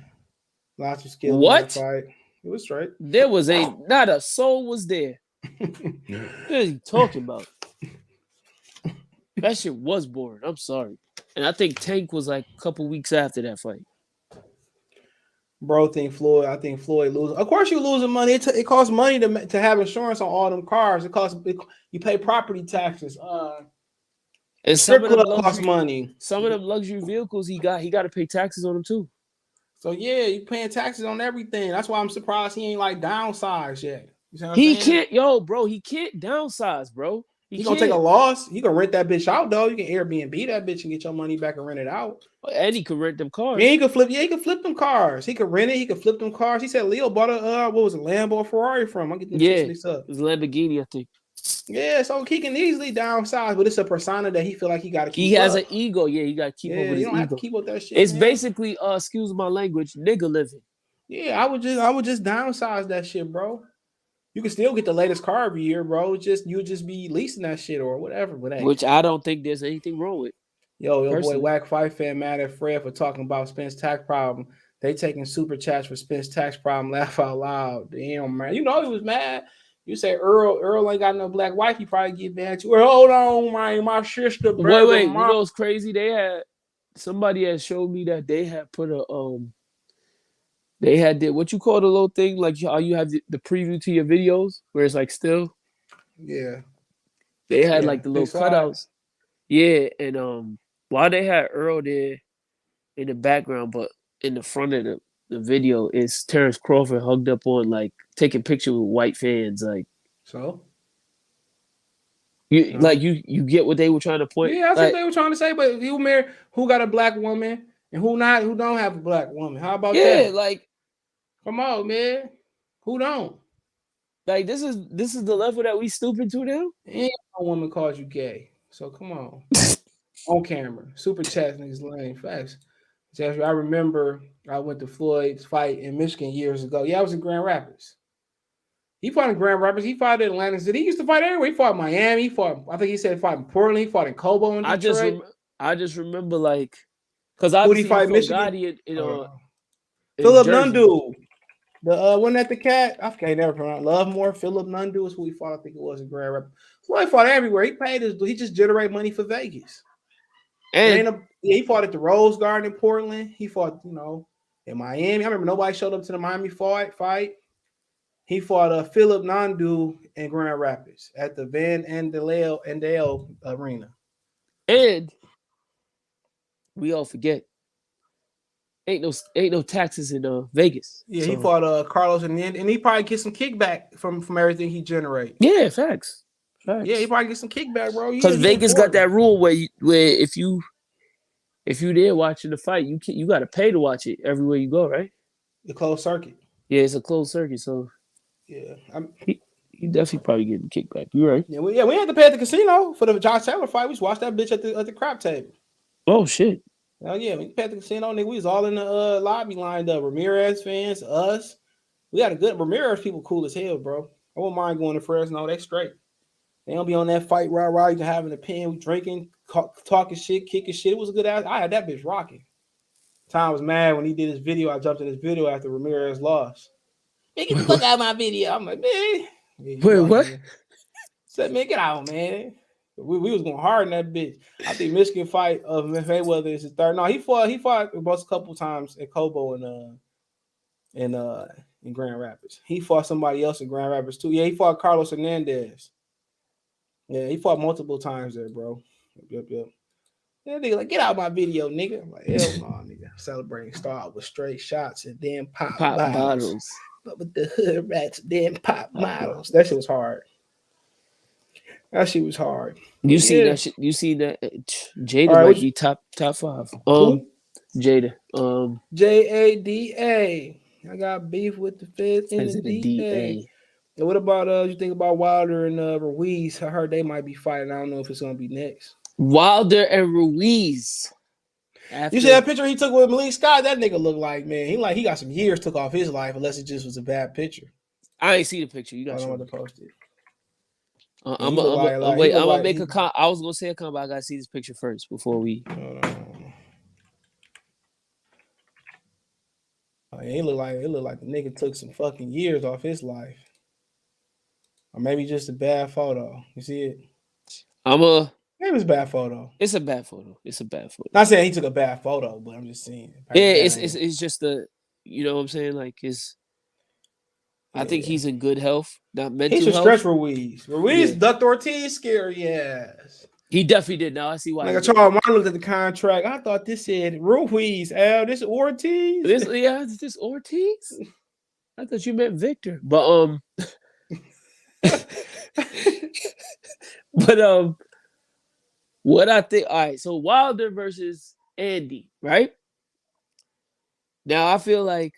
Lots of skill. What? Fight. It was straight. There was not a soul was there. What are you talking about? That shit was boring. I'm sorry. And I think Tank was like a couple weeks after that fight. Bro, I think Floyd losing. Of course, you losing money. It costs money to have insurance on all them cars. You pay property taxes. And some of them cost money. Some of them luxury vehicles he got to pay taxes on them too. So yeah, you paying taxes on everything. That's why I'm surprised he ain't like downsized yet. He can't downsize, bro. He gonna take a loss. He gonna rent that bitch out though. You can Airbnb that bitch and get your money back and rent it out. And he could rent them cars. Yeah, he could flip. Yeah, he could flip them cars. He could rent it. He could flip them cars. He said Leo bought a what was it, Lambo or Ferrari from? I'm getting this up. It was Lamborghini, I think. Yeah, so he can easily downsize, but it's a persona that he feel like he got to keep. He has an ego. Yeah, he got to keep up with his ego. Have to keep up that shit. It's basically, excuse my language, nigga living. Yeah, I would just downsize that shit, bro. You can still get the latest car every year, bro. You just be leasing that shit or whatever. But which I don't think there's anything wrong with. Yo, boy, Whack Fight fan mad at Fred for talking about Spence tax problem. They taking super chats for Spence tax problem. Laugh out loud. Damn, man. He was mad. You say Errol ain't got no black wife. He probably get mad at you. Hold on, my sister. Wait. You know what's crazy? Somebody had showed me that they had put what you call the little thing, like how you have the preview to your videos where it's like still. Yeah. They had like the little cutouts. Yeah, and while they had Errol there in the background, but in the front of the video is Terrence Crawford hugged up on like taking pictures with white fans, like. So. You get what they were trying to point. Yeah, that's what they were trying to say. But who got a black woman and who don't have a black woman? How about that? Yeah, like. Come on, man. Who don't? Like this is the level that we stupid to now. Ain't no woman calls you gay. So come on. On camera. Super chat niggas lame. Facts. I remember I went to Floyd's fight in Michigan years ago. Yeah, I was in Grand Rapids. He fought in Grand Rapids. He fought in Atlanta City. He used to fight everywhere. He fought in Miami. I think he said fought in Portland. He fought in Cobo and Detroit. I just remember like because I he fight Michigan. Philip Nundu. Wasn't that the cat? I can't never pronounce. Lovemore. Philip Nundu is who he fought. I think it was in Grand Rapids. Floyd fought everywhere. He just generate money for Vegas. And he fought at the Rose Garden in Portland. He fought, in Miami. I remember nobody showed up to the Miami fight. He fought Philip Nandu in Grand Rapids at the Van Andel Arena. And we all forget, ain't no taxes in Vegas. Yeah, so. He fought Carlos and he probably get some kickback from everything he generate. Yeah, facts. Yeah, he probably get some kickback, bro. Because Vegas got that rule where if you there watching the fight, you got to pay to watch it everywhere you go, right? The closed circuit. Yeah, it's a closed circuit, so yeah, he definitely probably getting kickback. You're right. Yeah, we had to pay at the casino for the Josh Taylor fight. We just watched that bitch at the crap table. Oh shit. Oh yeah, we paid at the casino, nigga. We was all in the lobby lined up. Ramirez fans, us. We got a good Ramirez people, cool as hell, bro. I wouldn't mind going to Fresno. They straight. They don't be on that fight rah. You can have in the pen, we drinking, talking shit, kicking shit. It was a good ass. I had that bitch rocking. Tom was mad when he did his video. I jumped in his video after Ramirez lost. Man, get the fuck out of my video. I'm like, man. Wait, what? Man. Said, man, get out, man. We was going hard in that bitch. I think Michigan fight of Mayweather is his third. No, he fought both a couple times at Cobo in Grand Rapids. He fought somebody else in Grand Rapids too. Yeah, he fought Carlos Hernandez. Yeah, he fought multiple times there, bro. Yep. Yeah, nigga, like, get out of my video, nigga. I'm like, hell no, nigga. Celebrating Star with straight shots and then pop bottles. But with the hood rats, then pop models. That shit was hard. You see that shit? You see that? Jada might be top 5. Jada. Jada. I got beef with the feds and the DA. And what about you think about Wilder and Ruiz? I heard they might be fighting. I don't know if it's gonna be next. Wilder and Ruiz. You see that picture he took with Malik Scott? That nigga look like, man. He got some years took off his life, unless it just was a bad picture. I ain't see the picture. You got to post it. I'm gonna make a comment. I was gonna say a comment, but I gotta see this picture first before we. It looked like the nigga took some fucking years off his life, or maybe just a bad photo. You see it? Maybe it's a bad photo. It's a bad photo. Not saying he took a bad photo, but I'm just saying. Yeah, it's just you know what I'm saying? Like I think he's in good health, not mental health. He should stretch Ruiz. Ruiz ducked Ortiz, scary ass. He definitely did. Now I see why. Like Charles Martin looked at the contract. I thought this said Ruiz. Al, this Ortiz. This Ortiz. I thought you meant Victor, but what I think. All right, so Wilder versus Andy, right? Now I feel like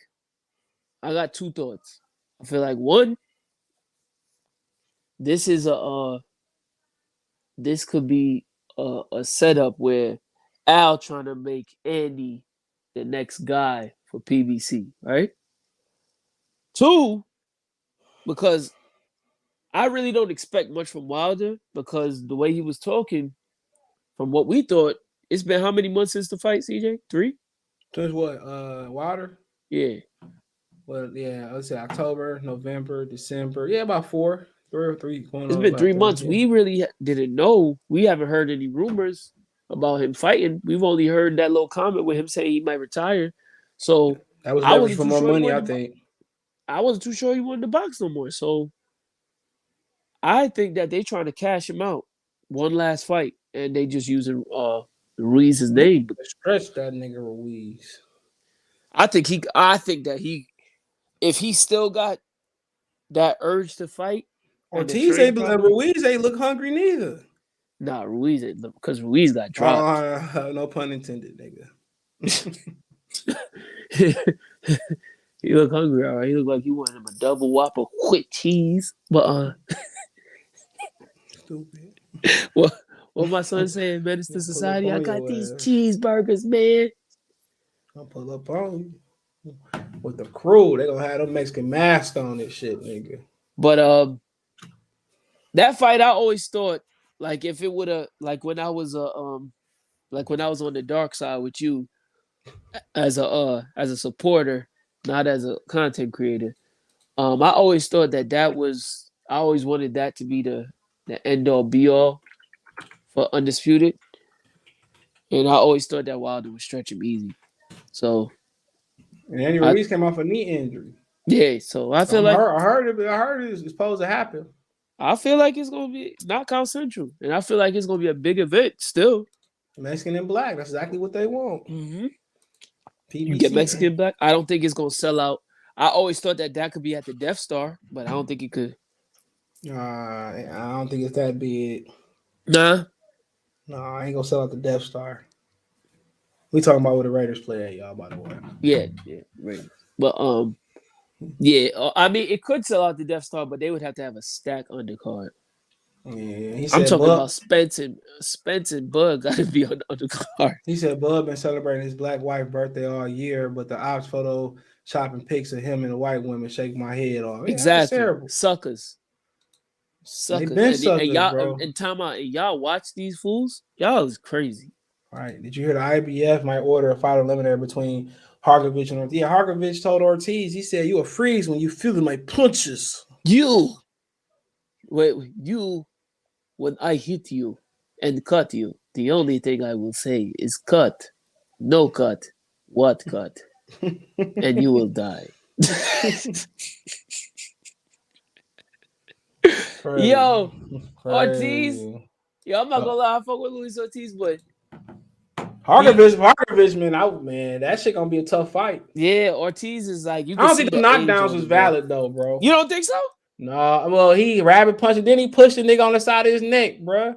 I got two thoughts. I feel like one, this could be a setup where Al trying to make Andy the next guy for PBC, right? Two, because I really don't expect much from Wilder because the way he was talking, from what we thought, it's been how many months since the fight, CJ? 3? Since what? Wilder? Yeah. Well, yeah, let's say October, November, December. Yeah, about 4. 3 or 3. It's been 3 months. Yeah. We really didn't know. We haven't heard any rumors about him fighting. We've only heard that little comment with him saying he might retire. So that was leverage for more money, I think. I wasn't too sure he wanted to box no more. So I think that they trying to cash him out. One last fight, and they just using Ruiz's name. Stretch that nigga Ruiz. I think that he, if he still got that urge to fight. Ortiz Ruiz ain't look hungry neither. Nah, Ruiz ain't look, because Ruiz got dropped. No pun intended, nigga. He look hungry, all right. He look like he wanted him a double whopper with cheese. But stupid. What my son saying, Menace to Society, I got these cheeseburgers, man. I'll pull up on you. With the crew, they gonna have them Mexican mask on this shit, nigga. But that fight, I always thought, like, if it would have, like when I was on the dark side with you, as a supporter, not as a content creator, I always thought that was, I always wanted that to be the end all be all for Undisputed, and I always thought that Wilder would stretch him easy. So, and Andy Ruiz came off a knee injury. Yeah, so I feel like I heard it's supposed to happen. I feel like it's gonna be Knockout Central, and I feel like it's gonna be a big event still. Mexican and black. That's exactly what they want. Mm-hmm. PBC. You get Mexican black. I don't think it's gonna sell out. I always thought that could be at the Death Star, but I don't think it could. I don't think it's that big. Nah. No, I ain't gonna sell out the Death Star. We talking about where the Raiders play at, y'all, by the way. Yeah, right. But yeah, I mean, it could sell out the Death Star, but they would have to have a stack undercard. Yeah, he said I'm talking about Spence and Bud got to be on the undercard. He said Bud been celebrating his black wife birthday all year, but the ops photo shopping pics of him and the white women shake my head off. Yeah, Exactly, terrible. Suckers. They been suckers, and y'all, bro. and time out, and y'all watch these fools. Y'all is crazy. All right. Did you hear the IBF might order a fight eliminator between Harkovich and Ortiz? Yeah, Harkovich told Ortiz, he said, you a freeze when you feeling my punches. You, when I hit you and cut you, the only thing I will say is cut. No cut. What cut? And you will die. Crazy. Yo, Crazy. Ortiz. Yo, I'm not gonna lie, I fuck with Luis Ortiz, but Harkovich, man, that shit gonna be a tough fight. yeah, Ortiz is like you. I don't think the knockdowns was valid though, bro. You don't think so? No, well, he rabbit punched, then he pushed the nigga on the side of his neck, bro.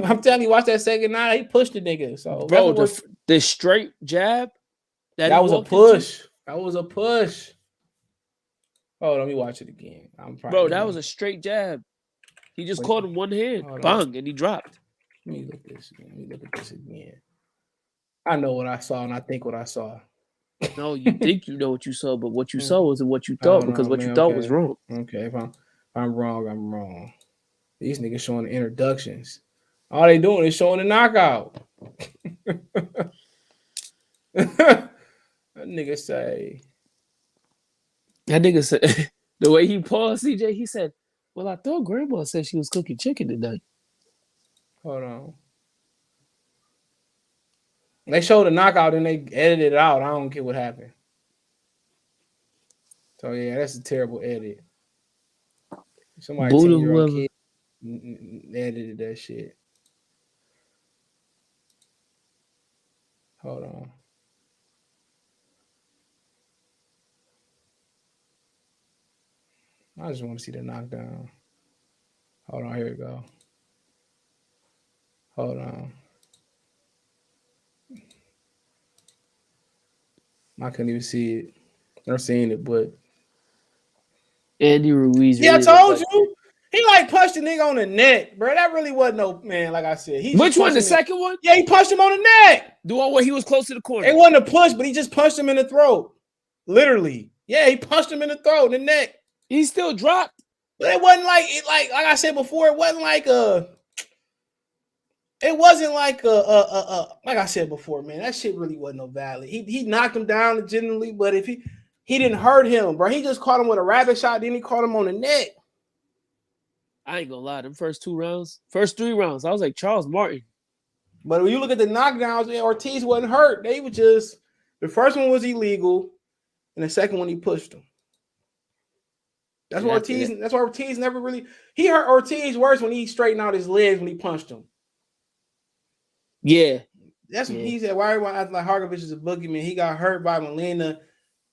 I'm telling you, watch that second night, he pushed the nigga. So, bro, the straight jab that was a push. That was a push. Oh, let me watch it again. Bro, that was a straight jab. He just caught him one hand, bang, and he dropped. Let me look at this again. I know what I saw, and I think what I saw. No, you think you know what you saw, but what you saw wasn't what you thought because what you thought was wrong. Okay, if I'm wrong, I'm wrong. These niggas showing the introductions. All they doing is showing the knockout. That nigga said, the way he paused, CJ, he said, well, I thought Grandma said she was cooking chicken tonight. Hold on. They showed the knockout and they edited it out. I don't care what happened. So, yeah, that's a terrible edit. Somebody 10-year-old kid edited that shit. Hold on. I just want to see the knockdown. Hold on, here we go. Hold on. I couldn't even see it. I've seen it, but Andy Ruiz. Yeah, I told you. He like punched the nigga on the neck, bro. That really wasn't no man. Like I said, which one? The second one? Yeah, he punched him on the neck. The one where he was close to the corner. It wasn't a push, but he just punched him in the throat. Literally. Yeah, he punched him in the throat, the neck. He still dropped. But it wasn't like it. Like I said before, it wasn't like a. It wasn't like like I said before, man. That shit really wasn't no valid. He knocked him down legitimately, but if he didn't hurt him, bro. He just caught him with a rabbit shot. Then he caught him on the neck. I ain't gonna lie. Them first 3 rounds, I was like Charles Martin. But when you look at the knockdowns, Ortiz wasn't hurt. They were just the first one was illegal, and the second one he pushed him. That's why Ortiz. That's why Ortiz never really. He hurt Ortiz worse when he straightened out his legs when he punched him. Yeah, that's what he said. Why everyone acting like Harkovich is a boogeyman? He got hurt by Molina,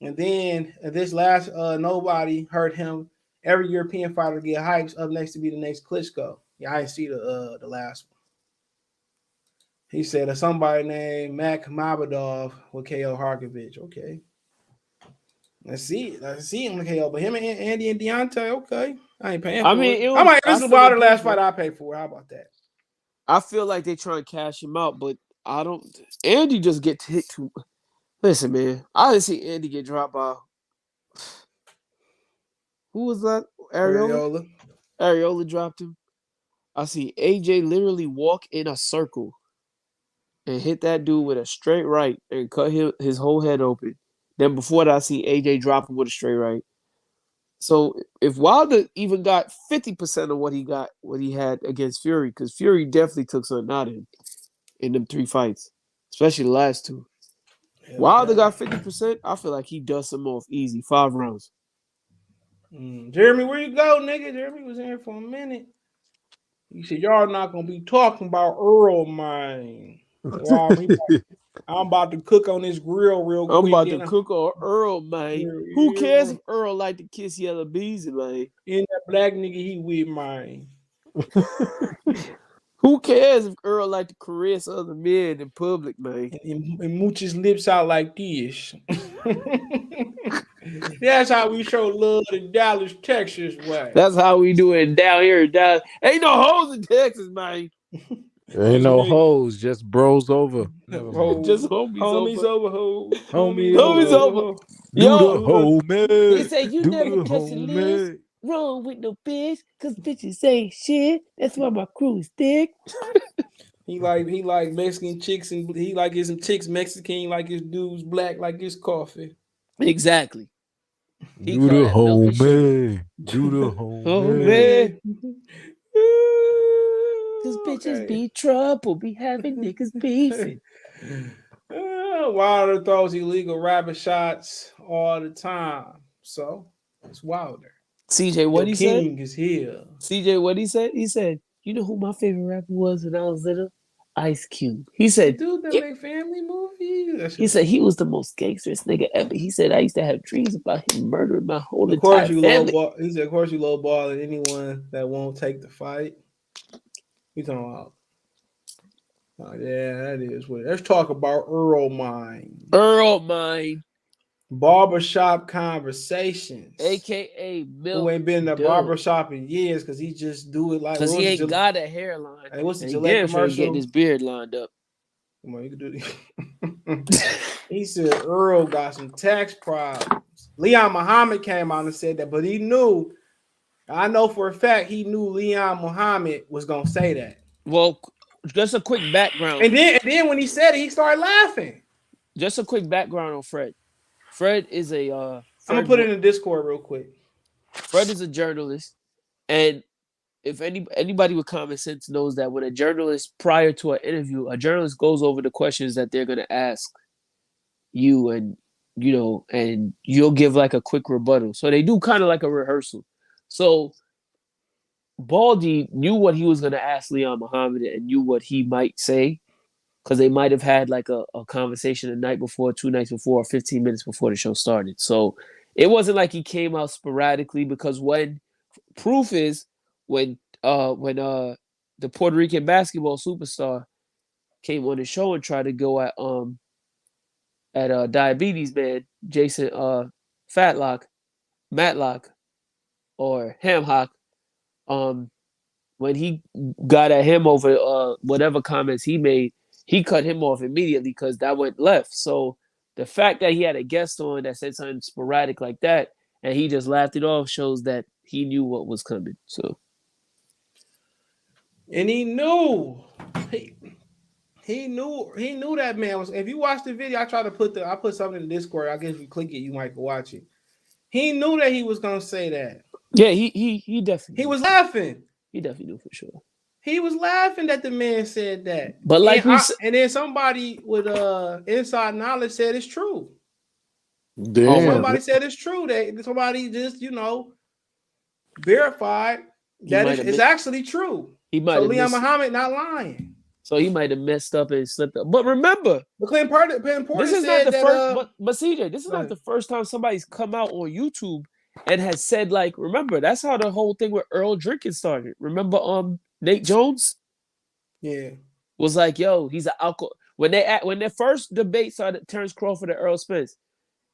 and then this last nobody hurt him. Every European fighter get hyped up next to be the next Klitschko. Yeah, I didn't see the last one. He said somebody named Mac Mabadov will KO Harkovich. Okay. Let's see him KO. But him and Andy and Deontay, okay. I ain't paying for it. I might listen about the last fight I paid for. How about that? I feel like they try to cash him out, but I don't. Andy just get hit too. Listen, man, I didn't see Andy get dropped by. Who was that? Areola. Areola dropped him. I see AJ literally walk in a circle and hit that dude with a straight right and cut his whole head open. Then before that, I see AJ drop him with a straight right. So if Wilder even got 50% of what he had against Fury, because Fury definitely took something out of him in them 3 fights, especially the last 2. Wilder got 50%. I feel like he does some off easy 5 rounds. Jeremy, where you go, nigga? Jeremy was in here for a minute. He said, y'all not going to be talking about Errol, man. Wow, I'm about to cook on this grill real quick. I'm about to cook on Errol, man. Who cares if Errol like to kiss yellow bees, man? And that black nigga he with, man. Who cares if Errol like to caress other men in public, man? And mooch his lips out like this. That's how we show love in Dallas, Texas, way. That's how we do it down here in Dallas. Ain't no hoes in Texas, man. Ain't no hoes, just bros over. Just homies over. Homies over. Yo, Do the hoe, man. They say you never catch a list. Wrong with no bitch, cause bitches ain't shit. That's why my crew is thick. He like Mexican chicks, and he like his chicks Mexican. He like his dudes black, like his coffee. Exactly. Do the hoe, man. Do the hoe, man. Cause bitches be trouble, be having niggas beefing. Wilder throws illegal rabbit shots all the time, so it's Wilder. CJ, what he said? King is here. CJ, what he said? He said, "You know who my favorite rapper was when I was little? Ice Cube." He said, "Dude, that make family movies." He said he was the most gangsterest nigga ever. He said I used to have dreams about him murdering my whole entire family. He said, "Of course you lowball anyone that won't take the fight." He's talking about. Oh, yeah, that is what. Let's talk about Errol Mine. Barbershop conversations, aka Milk. Who ain't been in a barbershop in years because he just do it like because he ain't got a hairline. Hey, what's the Gillette commercial? Getting his beard lined up. Come on, you can do He said Errol got some tax problems. Leon Muhammad came out and said that, but he knew. I know for a fact he knew Leon Muhammad was gonna say that. Well, just a quick background. And then when he said it, he started laughing. Just a quick background on Fred. Fred is a I'm gonna put it in the Discord real quick. Fred is a journalist, and if anybody with common sense knows that when a journalist prior to an interview, a journalist goes over the questions that they're gonna ask you, and and you'll give like a quick rebuttal. So they do kind of like a rehearsal. So Baldy knew what he was gonna ask Leon Muhammad and knew what he might say. Because they might have had like a conversation the night before, 2 nights before, or 15 minutes before the show started. So it wasn't like he came out sporadically, because when proof is when the Puerto Rican basketball superstar came on the show and tried to go at Diabetes Man, Jason Matlock or Hamhock, when he got at him over whatever comments he made, he cut him off immediately because that went left. So the fact that he had a guest on that said something sporadic like that and he just laughed it off shows that he knew what was coming. So, and he knew that man was. If you watch the video, I put something in the Discord. I guess if you click it, you might watch it. He knew that he was gonna say that. Yeah, he definitely. He was laughing. He definitely knew for sure. He was laughing that the man said that. But and then somebody with inside knowledge said it's true. Damn. Somebody said it's true. Somebody just verified that it's actually true. So Leon Muhammad not lying. So he might have messed up and slipped up. But remember, this is not the first. But CJ, this is not the first time somebody's come out on YouTube and has said, like, remember, that's how the whole thing with Errol drinking started. Remember, Nate Jones, was like, "Yo, he's an alcohol." When their first debate started, Terrence Crawford and Errol Spence,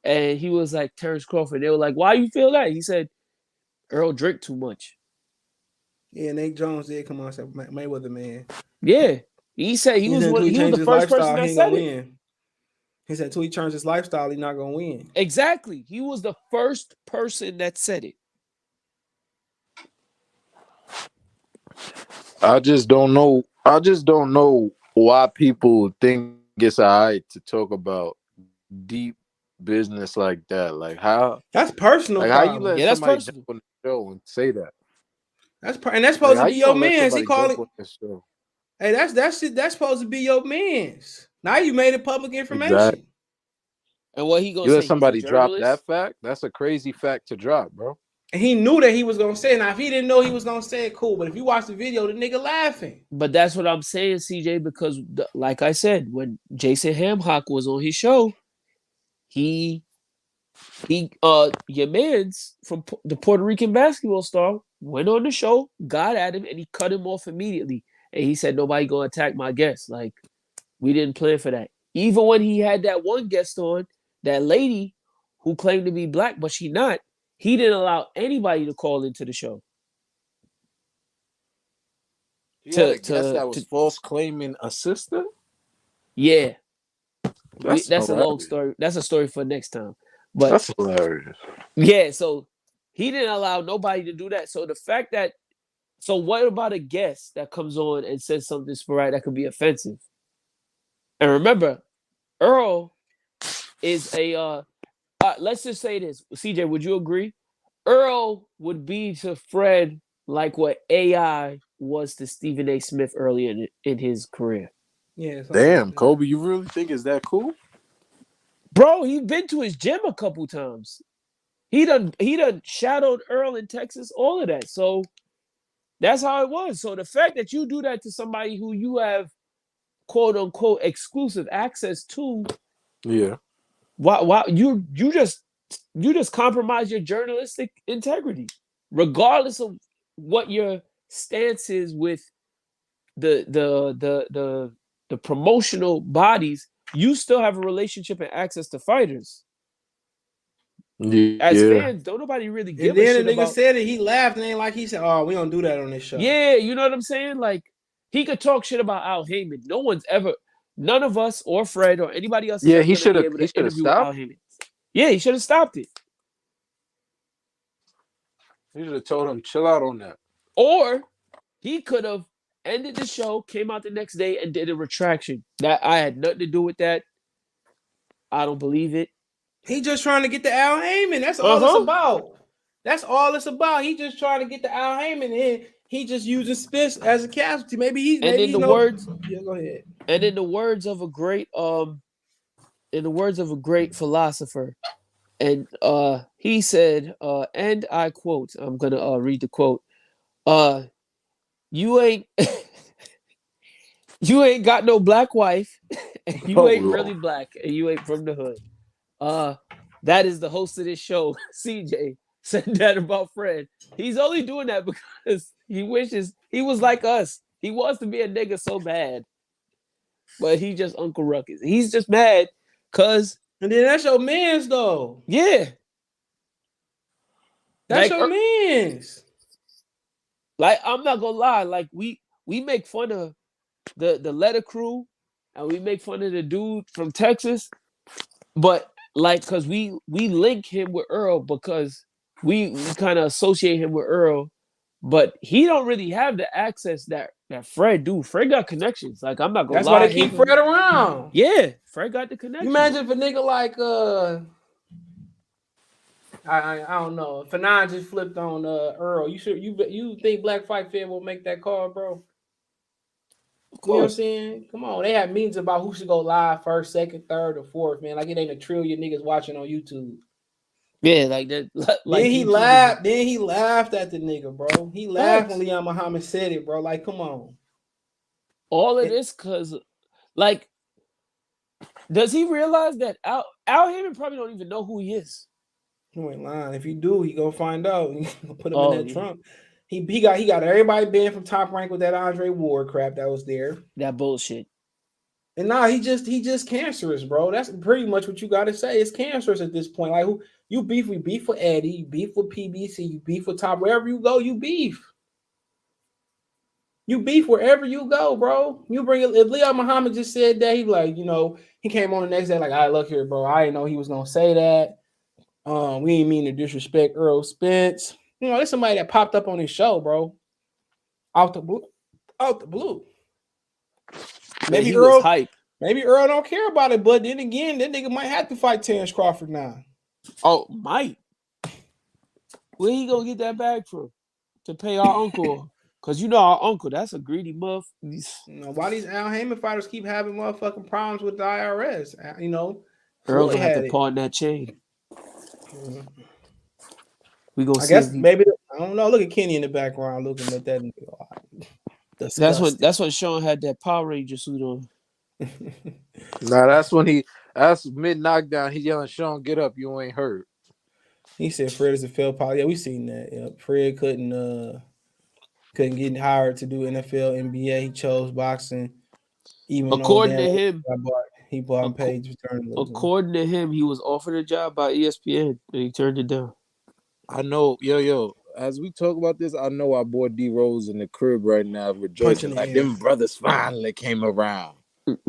and he was like, Terrence Crawford. They were like, "Why you feel that?" He said, "Errol drink too much." Yeah, Nate Jones did come on and say, "Mayweather man." Yeah, he said he was the first person that said it. He said, "Until he turns his lifestyle, he's not gonna win." Exactly, he was the first person that said it. I just don't know why people think it's all right to talk about deep business like that. Like how that's personal. Like how you let somebody personal. jump on the show and say that. That's supposed to be your man's. He called it. Hey, that's supposed to be your man's. Now you made it public information. And what he gonna You let say? He's a somebody drop journalist. that fact? That's a crazy fact to drop, bro. And he knew that he was gonna say it. Now, if he didn't know he was gonna say it, cool. But if you watch the video, the nigga laughing. But that's what I'm saying, CJ, because like I said, when Jason Hamhock was on his show, your man's from the Puerto Rican basketball star went on the show, got at him, and he cut him off immediately. And he said, nobody gonna attack my guest. Like, we didn't plan for that. Even when he had that one guest on, that lady who claimed to be black, but she not, he didn't allow anybody to call into the show. He had a guest that was false claiming a sister? Yeah. That's a long story. That's a story for next time. But that's hilarious. Yeah, so he didn't allow nobody to do that. So the fact that, so what about a guest that comes on and says something sporadic that could be offensive? And remember, Errol is a, let's just say this. CJ, would you agree? Errol would be to Fred like what AI was to Stephen A. Smith earlier in his career. Yeah. Damn, like Kobe, you really think is that cool? Bro, he's been to his gym a couple times. He done shadowed Errol in Texas, all of that. So that's how it was. So the fact that you do that to somebody who you have quote unquote exclusive access to, yeah. Why you just compromise your journalistic integrity, regardless of what your stance is with the promotional bodies. You still have a relationship and access to fighters. As fans, don't nobody really give a shit about. And then the nigga said it, he laughed, and ain't like he said, "Oh, we don't do that on this show." Yeah, you know what I'm saying? Like, he could talk shit about Al Heyman. None of us or Fred or anybody else. Yeah, he should have stopped. Al Heyman. Yeah, he should have stopped it. He should have told him, chill out on that. Or he could have ended the show, came out the next day, and did a retraction. That I had nothing to do with that. I don't believe it. He just trying to get the Al Heyman. That's all it's about. That's all it's about. He just trying to get the Al Heyman, and he just using Spence as a casualty. Maybe he's. And in the words, yeah, go ahead. And in the words of a great philosopher, and he said, and I quote, I'm gonna read the quote. You ain't you ain't got no black wife, and you ain't really black, and you ain't from the hood. That is the host of this show, CJ, said that about Fred. He's only doing that because he wishes he was like us. He wants to be a nigga so bad, but he just Uncle Ruckus. He's just mad because. And then that's your man's though. Yeah, that's your man's. Like, I'm not gonna lie. Like, we make fun of the letter crew, and we make fun of the dude from Texas, but like, cause we link him with Errol because we kind of associate him with Errol, but he don't really have the access that Fred do. Fred got connections. Like, I'm not gonna lie. That's why they keep Fred around. Yeah, Fred got the connection. Imagine if a nigga like I don't know. Fanon just flipped on Errol. You think Black Fight Fan will make that call, bro? Of course. You know what I'm saying? Come on. They have meetings about who should go live first, second, third, or fourth, man. Like, it ain't a trillion niggas watching on YouTube. Yeah, like that. Like, then he laughed. Then he laughed at the nigga, bro. He laughed when Leon Muhammad said it, bro. Like, come on. All of this because, like, does he realize that Al Heyman probably don't even know who he is? He ain't lying. If you do, he gonna find out. He gonna put him in that trunk. He got everybody banned from Top Rank with that Andre Ward crap that was there. That bullshit. And nah, he just cancerous, bro. That's pretty much what you gotta say. It's cancerous at this point. Like, who you beef? We beef with Eddie. You beef with PBC. You beef with Top. Wherever you go, you beef. You beef wherever you go, bro. You bring it. If Leon Muhammad just said that, he like, he came on the next day like, "I look here, bro. I didn't know he was gonna say that. We ain't mean to disrespect Errol Spence. There's somebody that popped up on his show, bro. Out the blue. Maybe Errol was hype. Maybe Errol don't care about it, but then again, that nigga might have to fight Terrence Crawford now. Oh, might. Where he gonna get that bag from to pay our uncle? Because our uncle, that's a greedy muff. Why these Al Heyman fighters keep having motherfucking problems with the IRS? Earl Floyd gonna have had to it. pawn that chain. We gonna I see if guess he. maybe I don't know. Look at Kenny in the background looking at that. Disgusting. That's when Sean had that Power Ranger suit on. Nah, that's mid knockdown. He yelling, Sean, get up, you ain't hurt. He said Fred is a failed pilot. Yeah, we seen that. Yeah, Fred couldn't get hired to do NFL, NBA. He chose boxing, even though According damn to him, he bought acco- Page journalism. according to him, he was offered a job by ESPN and he turned it down. I know, yo. As we talk about this, I know our boy D Rose in the crib right now rejoicing Punching the like air. them brothers finally came around.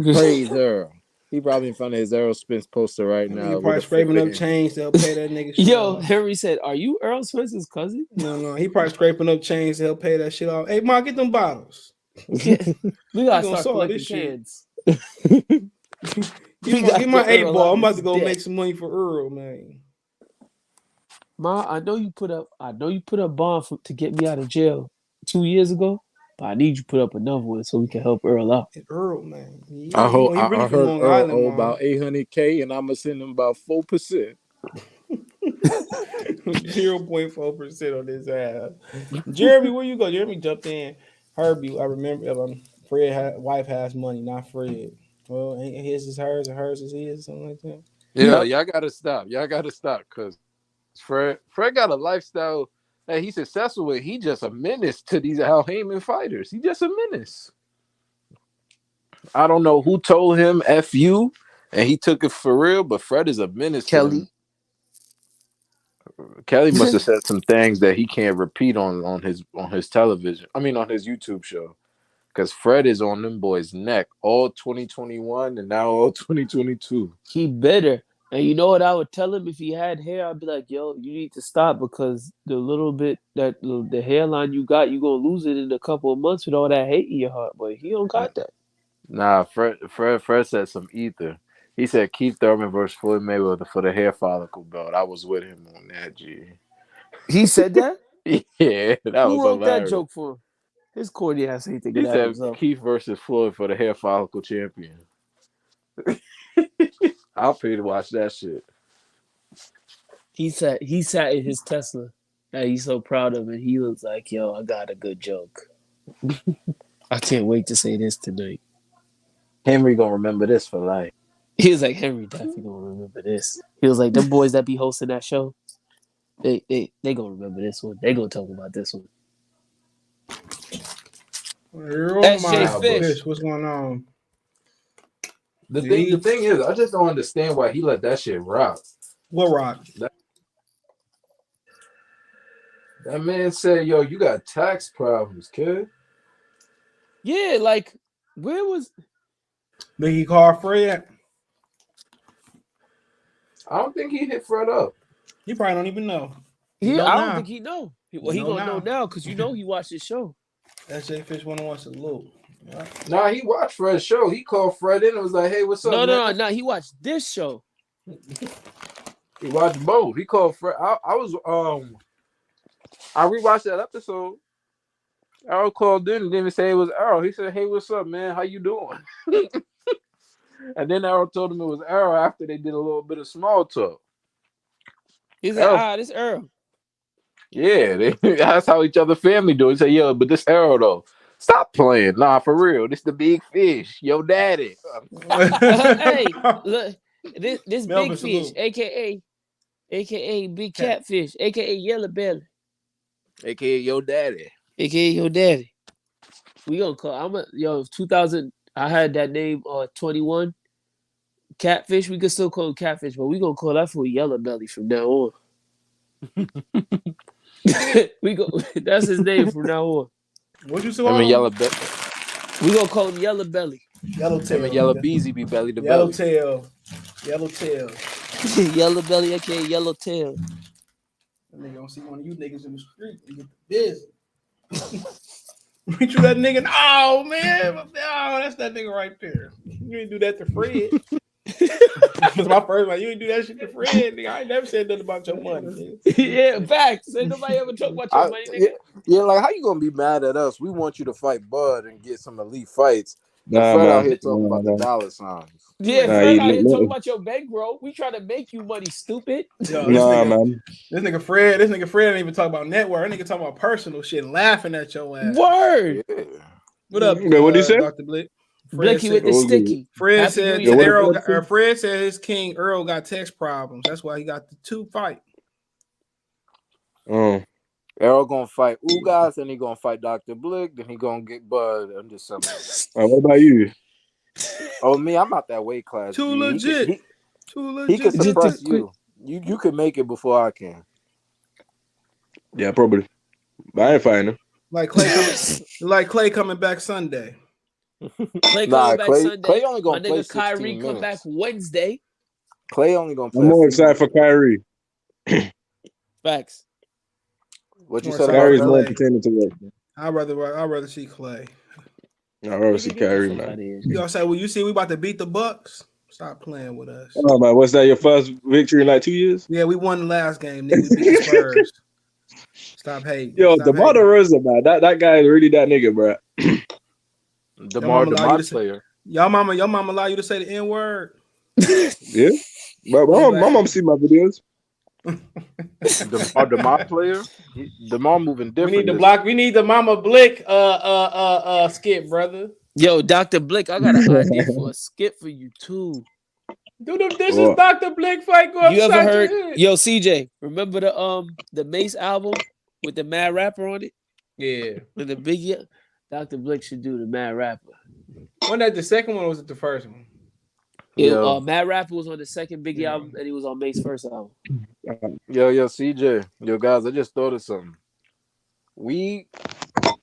Praise Earl. He probably in front of his Errol Spence poster right That now. nigga with probably a scraping up flipping- chains to help pay that nigga shit Yo, off. Henry said, "Are you Earl Spence's cousin?" No, he probably scraping up chains to help pay that shit off. Hey, Mark, get them bottles. We gotta gonna start solve collecting this shit. cans. Get my get 8 Earl ball. out I'm about this to go debt. make some money for Earl, man. Ma, I know you put up bond to get me out of jail 2 years ago, but I need you to put up another one so we can help Earl out. It's Earl, man. He I really from heard Long Earl Island, owe man. about 800K, and I'm gonna send him about 4%. 0.4% on this ass. Jeremy, where you go? Jeremy jumped in. Herbie, I remember Fred wife has money, not Fred. Well, ain't his is hers or hers is his, something like that. Yeah, Yep. y'all gotta stop. Because Fred got a lifestyle that he's successful with. He just a menace to these Al Heyman fighters. He just a menace. I don't know who told him F you, and he took it for real, but Fred is a menace to them. Kelly must have said some things that he can't repeat on his television. I mean on his YouTube show. Because Fred is on them boys' neck all 2021 and now all 2022. He better. And you know what I would tell him if he had hair? I'd be like, yo, you need to stop because the little bit that the hairline you got, you're going to lose it in a couple of months with all that hate in your heart. But he don't got that. Nah, Fred said some ether. He said Keith Thurman versus Floyd Mayweather for the hair follicle belt. I was with him on that, G. He said that? Yeah, that Who was wrote that hilarious. joke for him? His corny ass ain't thinking He that said himself. Keith versus Floyd for the hair follicle champion. I'll pay to watch that shit. He sat in his Tesla that he's so proud of, and he was like, yo, I got a good joke. I can't wait to say this tonight. Henry gonna remember this for life. He was like, Henry definitely gonna remember this. He was like, them boys that be hosting that show, they gonna remember this one. They gonna talk about this one. SJ Fish. What's going on? The thing is, I just don't understand why he let that shit rock. What rock? That man said, yo, you got tax problems, kid. Yeah, like, where was... Did he call Fred? I don't think he hit Fred up. He probably don't even know. I don't think he know. Well, he know gonna now. know now because you know he watched his show. SJ Fish 101 salute. Yeah. Nah, he watched Fred's show. He called Fred in and was like, hey, what's up, man? No. He watched this show. He watched both. He called Fred. I rewatched that episode. Errol called in and didn't even say it was Errol. He said, hey, what's up, man? How you doing? And then Errol told him it was Errol after they did a little bit of small talk. He's like, this Errol. Yeah, that's how each other family do it. He said, yo, but this Errol, though. Stop playing. Nah, for real. This the big fish. Yo, daddy. Hey, look. This Melvin, big fish, salute. aka big catfish, aka yellow belly, AKA yo daddy. aka your daddy. We gonna call 2000. I had that name 21 catfish. We could still call him catfish, but we gonna call that fool yellow belly from now on. That's his name from now on. What you say? I mean, yellow belly. We gonna call him yellow belly. Yellowtail. And yellow beezy be belly to belly. Yellowtail. Yellow belly, aka yellow tail. That nigga don't see one of you niggas in the street and get the business. Reach that nigga. Oh man, oh, that's that nigga right there. You ain't do that to Fred. That's my first one. You ain't do that shit to Fred. Nigga. I ain't never said nothing about your money. Nigga. Yeah, facts. Ain't nobody ever talk about your money, nigga. Yeah, like how you gonna be mad at us? We want you to fight Bud and get some elite fights, Nah, Fred out man. here talking about the Nah, dollar signs. Yeah, nah, Fred out here talking about your bankroll. We trying to make you money, stupid. Yo, man. this nigga Fred didn't even talk about network. That nigga talking about personal shit and laughing at your ass. Word. Yeah. What up, What'd he say? Dr. Blick? Blicky with the Oh, good. sticky. Fred Happy said New Year. what Errol. did Fred say? Fred said his king Errol got text problems. That's why he got the 2 fight. Errol gonna fight Ugas, then he gonna fight Dr. Blick, then he gonna get Bud. I'm just saying. What about you? Oh, me, I'm not that weight class. Too G. legit. He can Just suppress a quick- you. You can make it before I can. Yeah, probably. But I ain't fighting him. Like Clay coming back Sunday. Clay Nah, coming back Clay Sunday. only gonna My play nigga 16 Kyrie come back minutes. Wednesday. Clay only gonna play. I'm more a few excited for Kyrie. Facts. What you More said excited about Kyrie's for more Clay. entertaining to watch. I'd rather see Clay. I'd rather see Nigga, get the Kyrie, fuck man. outta here. You gonna say, well, you see, we about to beat the Bucks. Stop playing with us. Oh, man, what's that? Your first victory in like 2 years? Yeah, we won the last game. Nigga, we beat the Spurs. Stop hating. Yo, Stop DeMar hating. DeRozan, man. That guy is really that nigga, bro. DeMar allow you to say- player. Your mama allow you to say the N-word. Yeah. But my mom see my videos. DeMar player. DeMar moving different. We need the Mama Blick skit, brother. Yo, Dr. Blick, I got an idea for a skit for you too. Dude, this What? is Dr. Blick fight. Go You ever upside heard? your head. Yo, CJ, remember the Mace album with the Mad Rapper on it? Yeah. With the Biggie? Dr. Blick should do the Mad Rapper. Wasn't that the second one or was it the first one? Mad Rapper was on the second Biggie album and he was on Mace's first album. Yo, CJ. Yo, guys, I just thought of something.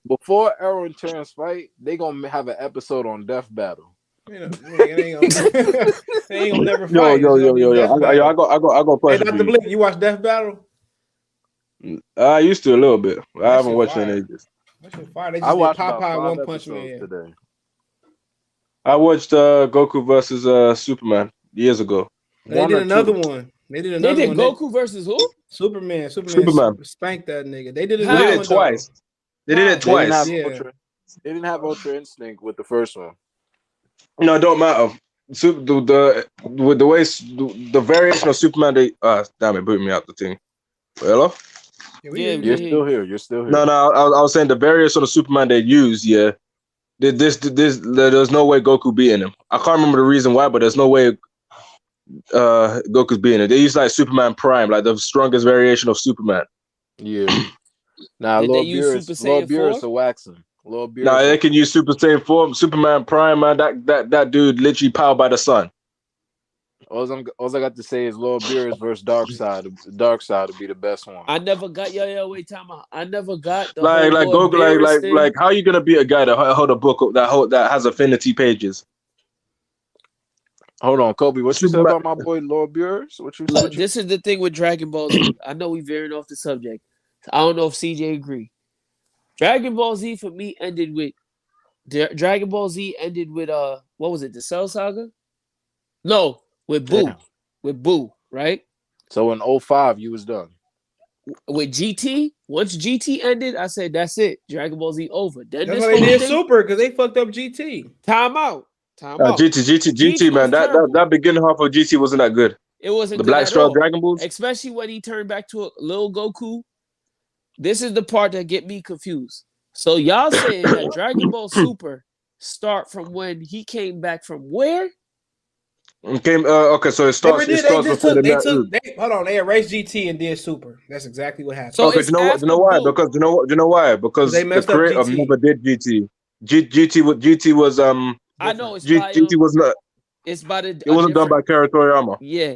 Before Errol and Terrence fight, they gonna have an episode on Death Battle. They ain't gonna never fight. Yo. I go Hey, question. Dr. Blick, you watch Death Battle? I used to a little bit. I haven't shit watched it fire. in ages. That shit fire. They I just did watched about Popeye 5 One Punch episodes Man. today. I watched Goku versus Superman years ago. They did another one. They did They another did one. Goku versus who? Superman. Spanked that nigga. They did They another did one it twice. though. They did it twice. They didn't have Ultra Instinct with the first one. No, it don't matter. With the way the variation of Superman, damn it, boot me out the thing. Hello? Yeah, You're still here. You're still here. No, I was saying the variation of Superman they use. Yeah, there's no way Goku beating him. I can't remember the reason why, but there's no way Goku's beating it. They use like Superman Prime, like the strongest variation of Superman. Yeah. Nah, Did they Lord use Beerus, Super Saiyan Lord Beerus 4? will wax him. Lord Beerus. Nah, they can use Super Saiyan 4, Superman Prime, man. That dude literally powered by the sun. All I got to say is Lord Beerus versus Darkseid. Darkseid would be the best one. I never got wait, time out. I never got the Like whole Lord Goku, Beerus thing. like how are you gonna be a guy that hold a book that has affinity pages? Hold on, Kobe. What you said Superman- about my boy Lord Beerus? Look, this is the thing with Dragon Ball Z. I know we veering off the subject. I don't know if CJ agree. Dragon Ball Z for me ended with what was it? The Cell Saga? No, with Boo. Damn. With Boo, right? So in 05, you was done. With GT, once GT ended, I said that's it. Dragon Ball Z over. Then That's this why they whole did thing, Super because they fucked up GT. time out. GT, man. That beginning half of GT wasn't that good. It wasn't The good Black at Straw all. Dragon Balls. Especially when he turned back to a little Goku. This is the part that get me confused. So y'all saying that Dragon Ball Super start from when he came back from where? Okay, so it starts before the Hold on, they erased GT and did Super. That's exactly what happened. So okay, it's you know why? after Because you know why? Because they the messed up creator GT. never did GT. GT was I know it's by, GT was not. it's by the. It wasn't done by Akira Toriyama. Yeah.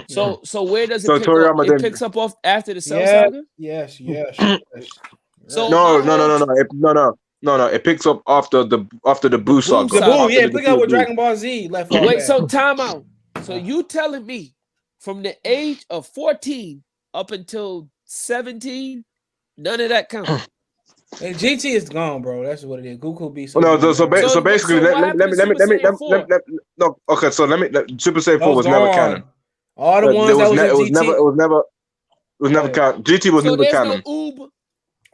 So where does it So pick up? Toriyama It didn't- picks up off after the Cell Yeah, Saga. yes. So No. my It picks up after the Boo saga. The Saga. Boo, yeah, pick up with Dragon Ball Z left off. Wait, at. so time out. So you telling me from the age of 14 up until 17, none of that counts? And GT is gone, bro. That's what it is. Goku be So basically, so what happened to Super Saiyan 4? no. Okay, so Super Saiyan 4 Those was never gone. canon. All the ones that was in GT. It was never canon. GT was So never there's canon. no Oob.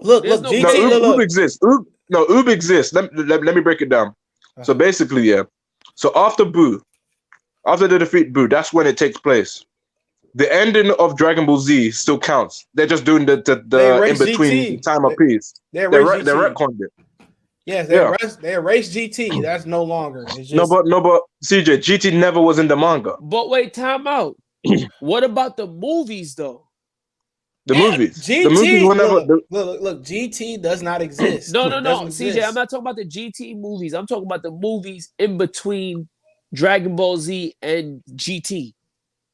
Look, There's no GT. No, look. Oob exists. Oob exists. Let me break it down. So basically, yeah. So after the defeat Boo, that's when it takes place. The ending of Dragon Ball Z still counts. They're just doing the in between GT. time of peace. They They erased GT. retconned it. Yes, Yeah. they erased GT. That's no longer. It's just No, but CJ, GT never was in the manga. But wait, time out. What about the movies though? The movies. GT. The movies were never. Look. GT does not exist. No. Doesn't CJ, exist. I'm not talking about the GT movies. I'm talking about the movies in between Dragon Ball Z and GT.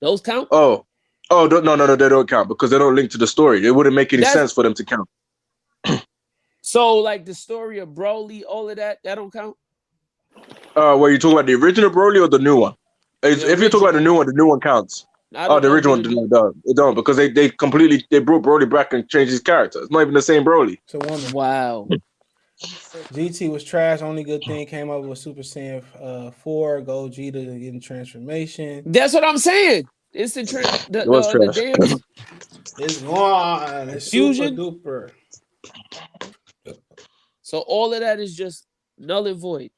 Those count? No, they don't count because they don't link to the story. It wouldn't make any sense for them to count. So, like the story of Broly, all of that don't count? Were you talking about the original Broly or the new one? If you're talking about the new one counts. The original one it don't because they brought Broly back and changed his character. It's not even the same Broly. It's a woman. Wow. GT was trash. Only good thing came up with Super Saiyan 4, Gogeta getting transformation. That's what I'm saying. It's the damn It's gone. It's fusion. Super duper. So all of that is just null and void.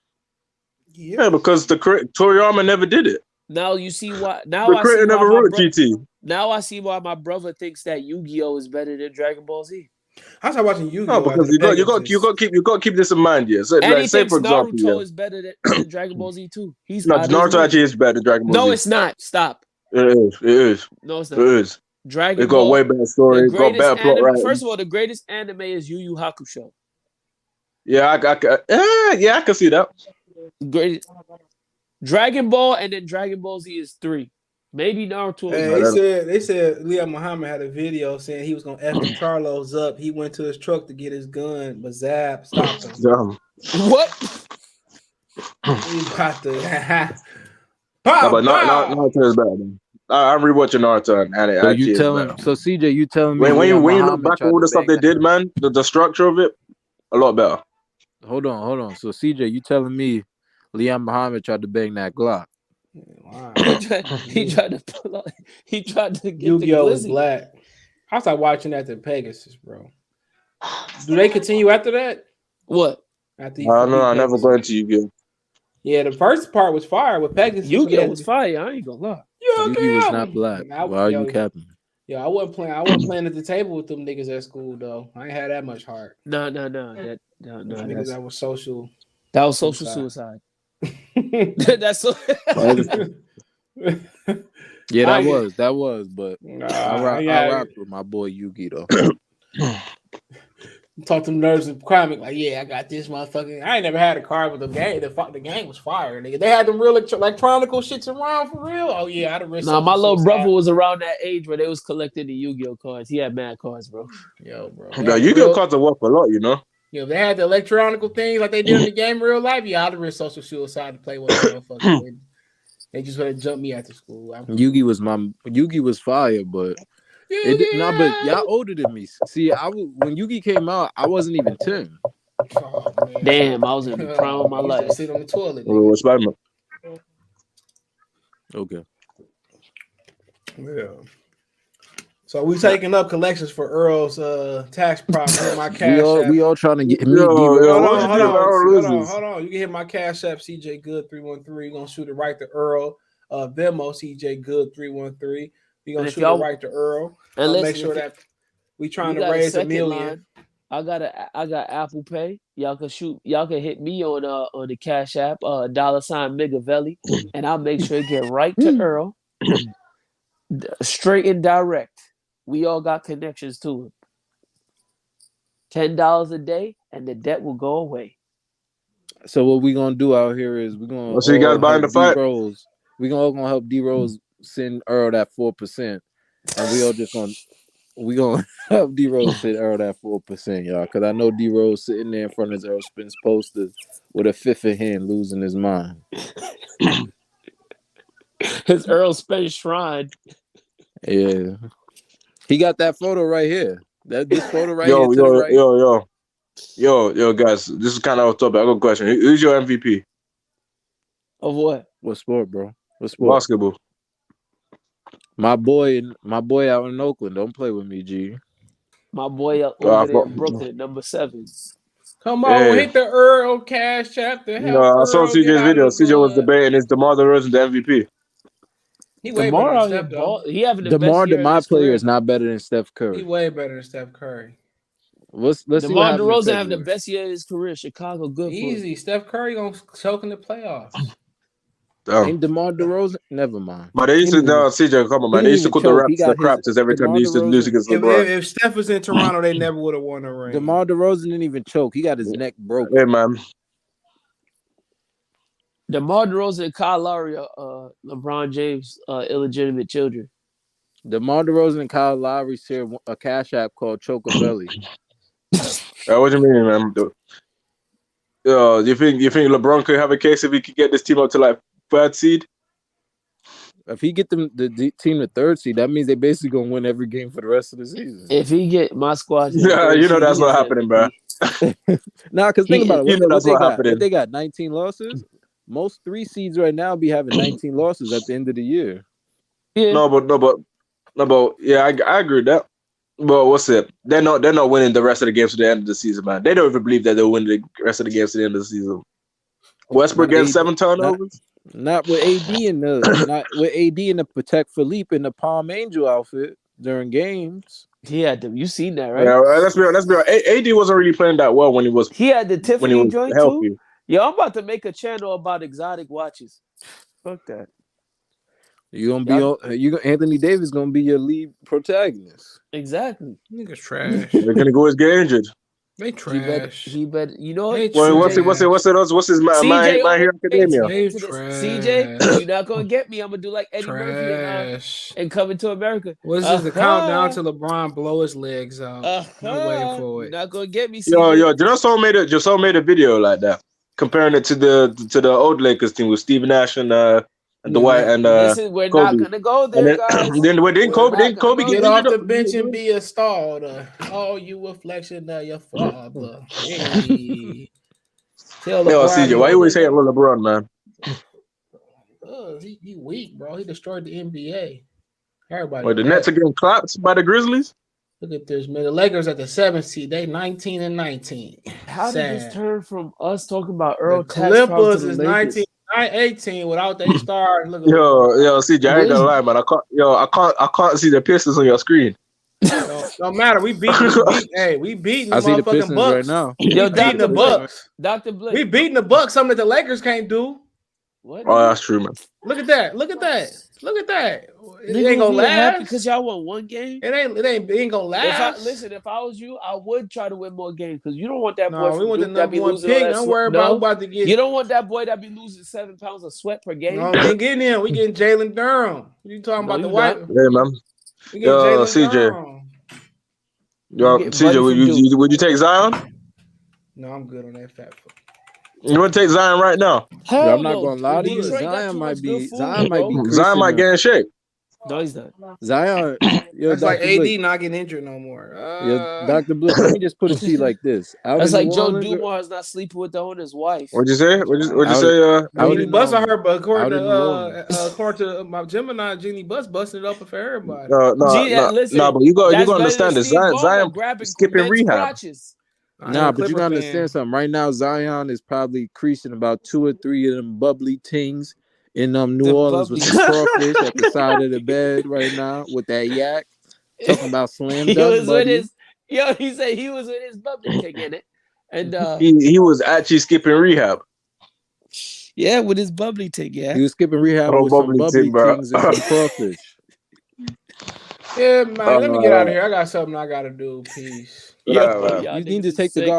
Yeah, because the Toriyama never did it. Now you see why. Now The creator never wrote GT. Now I see why my brother thinks that Yu-Gi-Oh is better than Dragon Ball Z. I started watching Yu-Gi-Oh. No, because you got to keep this in mind. Yeah, so, And like, he say thinks for example, Naruto is better than Dragon Ball Z too. He's no, out of Naruto his mind. actually is better than Dragon Ball Z. No, it's not. Stop. It is. No, it's not. It is. Dragon It got Ball. way better story. It got better plot. Right. First of all, the greatest anime is Yu Yu Hakusho. Yeah, I can see that. Greatest. Dragon Ball and then Dragon Ball Z is 3. Maybe Naruto. They said Leah Muhammad had a video saying he was gonna F the Carlos up. He went to his truck to get his gun, but Zap stopped him. Dumb. What? He got the No, but Naruto is better. Man. I'm rewatching Naruto and it So actually you is telling? better. So CJ, you telling me When you look Muhammad back tried at all the to stuff bang they did, man, the structure of it, a lot better. Hold on. So CJ, you telling me Leon Muhammad tried to bang that Glock? Wow. he tried to pull out. He tried to get Yu-Gi-Oh the is glizzy. black. I started watching after Pegasus, bro. Do they continue after that? What? After I don't know. I never go into Yu-Gi-Oh. Yeah, the first part was fire with Pegasus. Yu-Gi-Oh was fire. I ain't gonna lie. Yu-Gi was not black. Why are you capping? Yeah, I wasn't playing at the table with them niggas at school though. I ain't had that much heart. No. Niggas that was social. That was social suicide. That's so. Yeah, that was. But I rock with my boy Yugi though. Talk to them nerves and crying like, yeah, I got this motherfucker. I ain't never had a card, but the game was fire, nigga. They had them real electronical shits around for real. Oh yeah, I'd have risked. Nah, my little brother was around that age where they was collecting the Yu-Gi-Oh cards. He had mad cards, bro. Yo, bro. The Yu-Gi-Oh cards are worth a lot, you know. Yeah, if they had the electronical things like they did in the game in real life, yeah, I'd have risked social suicide to play with them motherfuckers. They just would have jumped me after school. Yugi was fire, but. But y'all older than me. See, when Yugi came out, I wasn't even 10. Oh, damn, I was in the prime of my life. Sit on the toilet. What's Spider-Man? Okay. Yeah. So we taking up collections for Errol's tax problem. My cash. We all trying to get me. Hold on. You can hit my cash app, CJ Good 313. Gonna shoot it right to Errol. Venmo, CJ Good 313. We gonna shoot it right to Errol. And make sure that we trying to raise $1 million. I got Apple Pay. Y'all can hit me on the Cash App, $ Migavelli, and I'll make sure it get right to Earl. Straight and direct. We all got connections to him. $10 a day, and the debt will go away. So what we gonna do out here is we're gonna. So you guys buying the fight? We gonna help D Rose send Earl that 4%, and we gonna help D Rose send Earl that 4%, y'all. Because I know D Rose sitting there in front of his Errol Spence poster with a fifth of hand, losing his mind. His Errol Spence shrine. Yeah, he got that photo right here. This photo right here. Yo, guys. This is kind of off topic. I got a question. Who's your MVP? Of what? What sport, bro? What sport? Basketball. My boy out in Oakland. Don't play with me, G. My boy over there in Brooklyn, number 7. Come on, Hey. hit the Errol cash app to help No, I saw Errol get CJ's out video. of the CJ was mud. debating is DeMar DeRozan the MVP. He way DeMar better out than here Steph, though. ball. He having the DeMar, best year of my his player, career. is not better than Steph He Curry. way better than Steph Curry. Let's see what DeMar happens in DeRozan have the February. best year of his career. Chicago good for him. Easy. Steph Curry gonna choke in the playoffs. Ain't DeMar DeRozan? Never mind. But they used to CJ, come on, man. They used to call the Raptors the Craptors every time they used to lose against LeBron. If Steph was in Toronto, they never would have won a ring. DeMar DeRozan didn't even choke. He got his neck broken. Hey, man. DeMar DeRozan and Kyle Lowry are LeBron James' illegitimate children. DeMar DeRozan and Kyle Lowry share a cash app called Chocobelly. What do you mean, man? You think LeBron could have a case if he could get this team up to like 3rd seed? If he get them the team to 3rd seed, that means they basically gonna win every game for the rest of the season. If he get my squad, Yeah, you know that's not happening, bro. Nah, because think about it. You know that's not happening. What they got 19 losses. Most 3 seeds right now be having 19 losses at the end of the year. Yeah. No, but yeah, I agree with that. But what's it? They're not winning the rest of the games to the end of the season, man. They don't even believe that they'll win the rest of the games to the end of the season. Westbrook getting 7 turnovers. Not with AD in the Protect Philippe in the Palm Angel outfit during games. He had them. You seen that, right? Yeah, let's be honest. AD wasn't really playing that well when he was. He had the Tiffany joint healthy. too. Yo, I'm about to make a channel about exotic watches. Fuck that. Anthony Davis gonna be your lead protagonist. Exactly. Niggas trash. They're gonna go get injured. They trash. He bet. You know They what? What's his My Hero Academia? They CJ, you're not gonna get me. I'm gonna do like Eddie Murphy and Coming to America. What is this? The countdown to LeBron blow his legs out. I'm waiting for it. You're not gonna get me. CJ. Yo, Jasol made a video like that, comparing it to the old Lakers team with Steve Nash and Dwight and Listen, we're Kobe. not gonna go there, guys. Didn't Kobe get off the bench and be a star? Oh, you reflection of your father. Hey. Tell Yo, CJ, why you always saying LeBron, man? He weak, bro. He destroyed the NBA. Everybody. Wait, the Nets are getting clapped by the Grizzlies? Look at this, man. The Lakers at the 7th seed. They 19-19. How did this turn from us talking about Earl the Clippers is 19-18 without their stars? Look at yo, CJ, I ain't gonna lie, man. I can't see the Pistons on your screen. Don't matter. We beat them I see the Pistons Bucks right now. Yo, beating the Bucks. Dr. Blake. We beating the Bucks, something that the Lakers can't do. What? Oh, that's true, man. Look at that. It ain't gonna last because y'all won one game. It ain't gonna last. If I was you, I would try to win more games because you don't want that boy. No, we want the number one pick. Don't worry about who about to get. You don't want that boy that be losing 7 pounds of sweat per game. No, we ain't getting him. We getting Jalen Durham. You talking about the white? Yeah, man. Yo, CJ. Yo, CJ, would you take Zion? No, I'm good on that fat foot. You want to take Zion right now? I'm not gonna lie to you. Zion might be. Zion might get in shape. No, he's not. Zion. That's like AD not getting injured no more. Dr. Blue, let me just put it to you like this. That's like Joe Dumars is not sleeping with the owner's wife. What'd you say? What'd you say? Jeannie Buss, I heard, but according to my Gemini, Jeannie Buss busting it up for everybody. No, but you gotta understand this. Zion skipping rehab. Nah, but you gotta understand something. Right now, Zion is probably creasing about 2 or 3 of them bubbly tings in New Orleans with some crawfish at the side of the bed right now with that yak. Talking about slam dunk. He said he was with his bubbly ting in it. And he was actually skipping rehab. Yeah, with his bubbly ting, yeah. He was skipping rehab with some bubbly tings and some crawfish. Yeah, man, let me get out of here. I got something I gotta do. Peace. You need to take the garbage.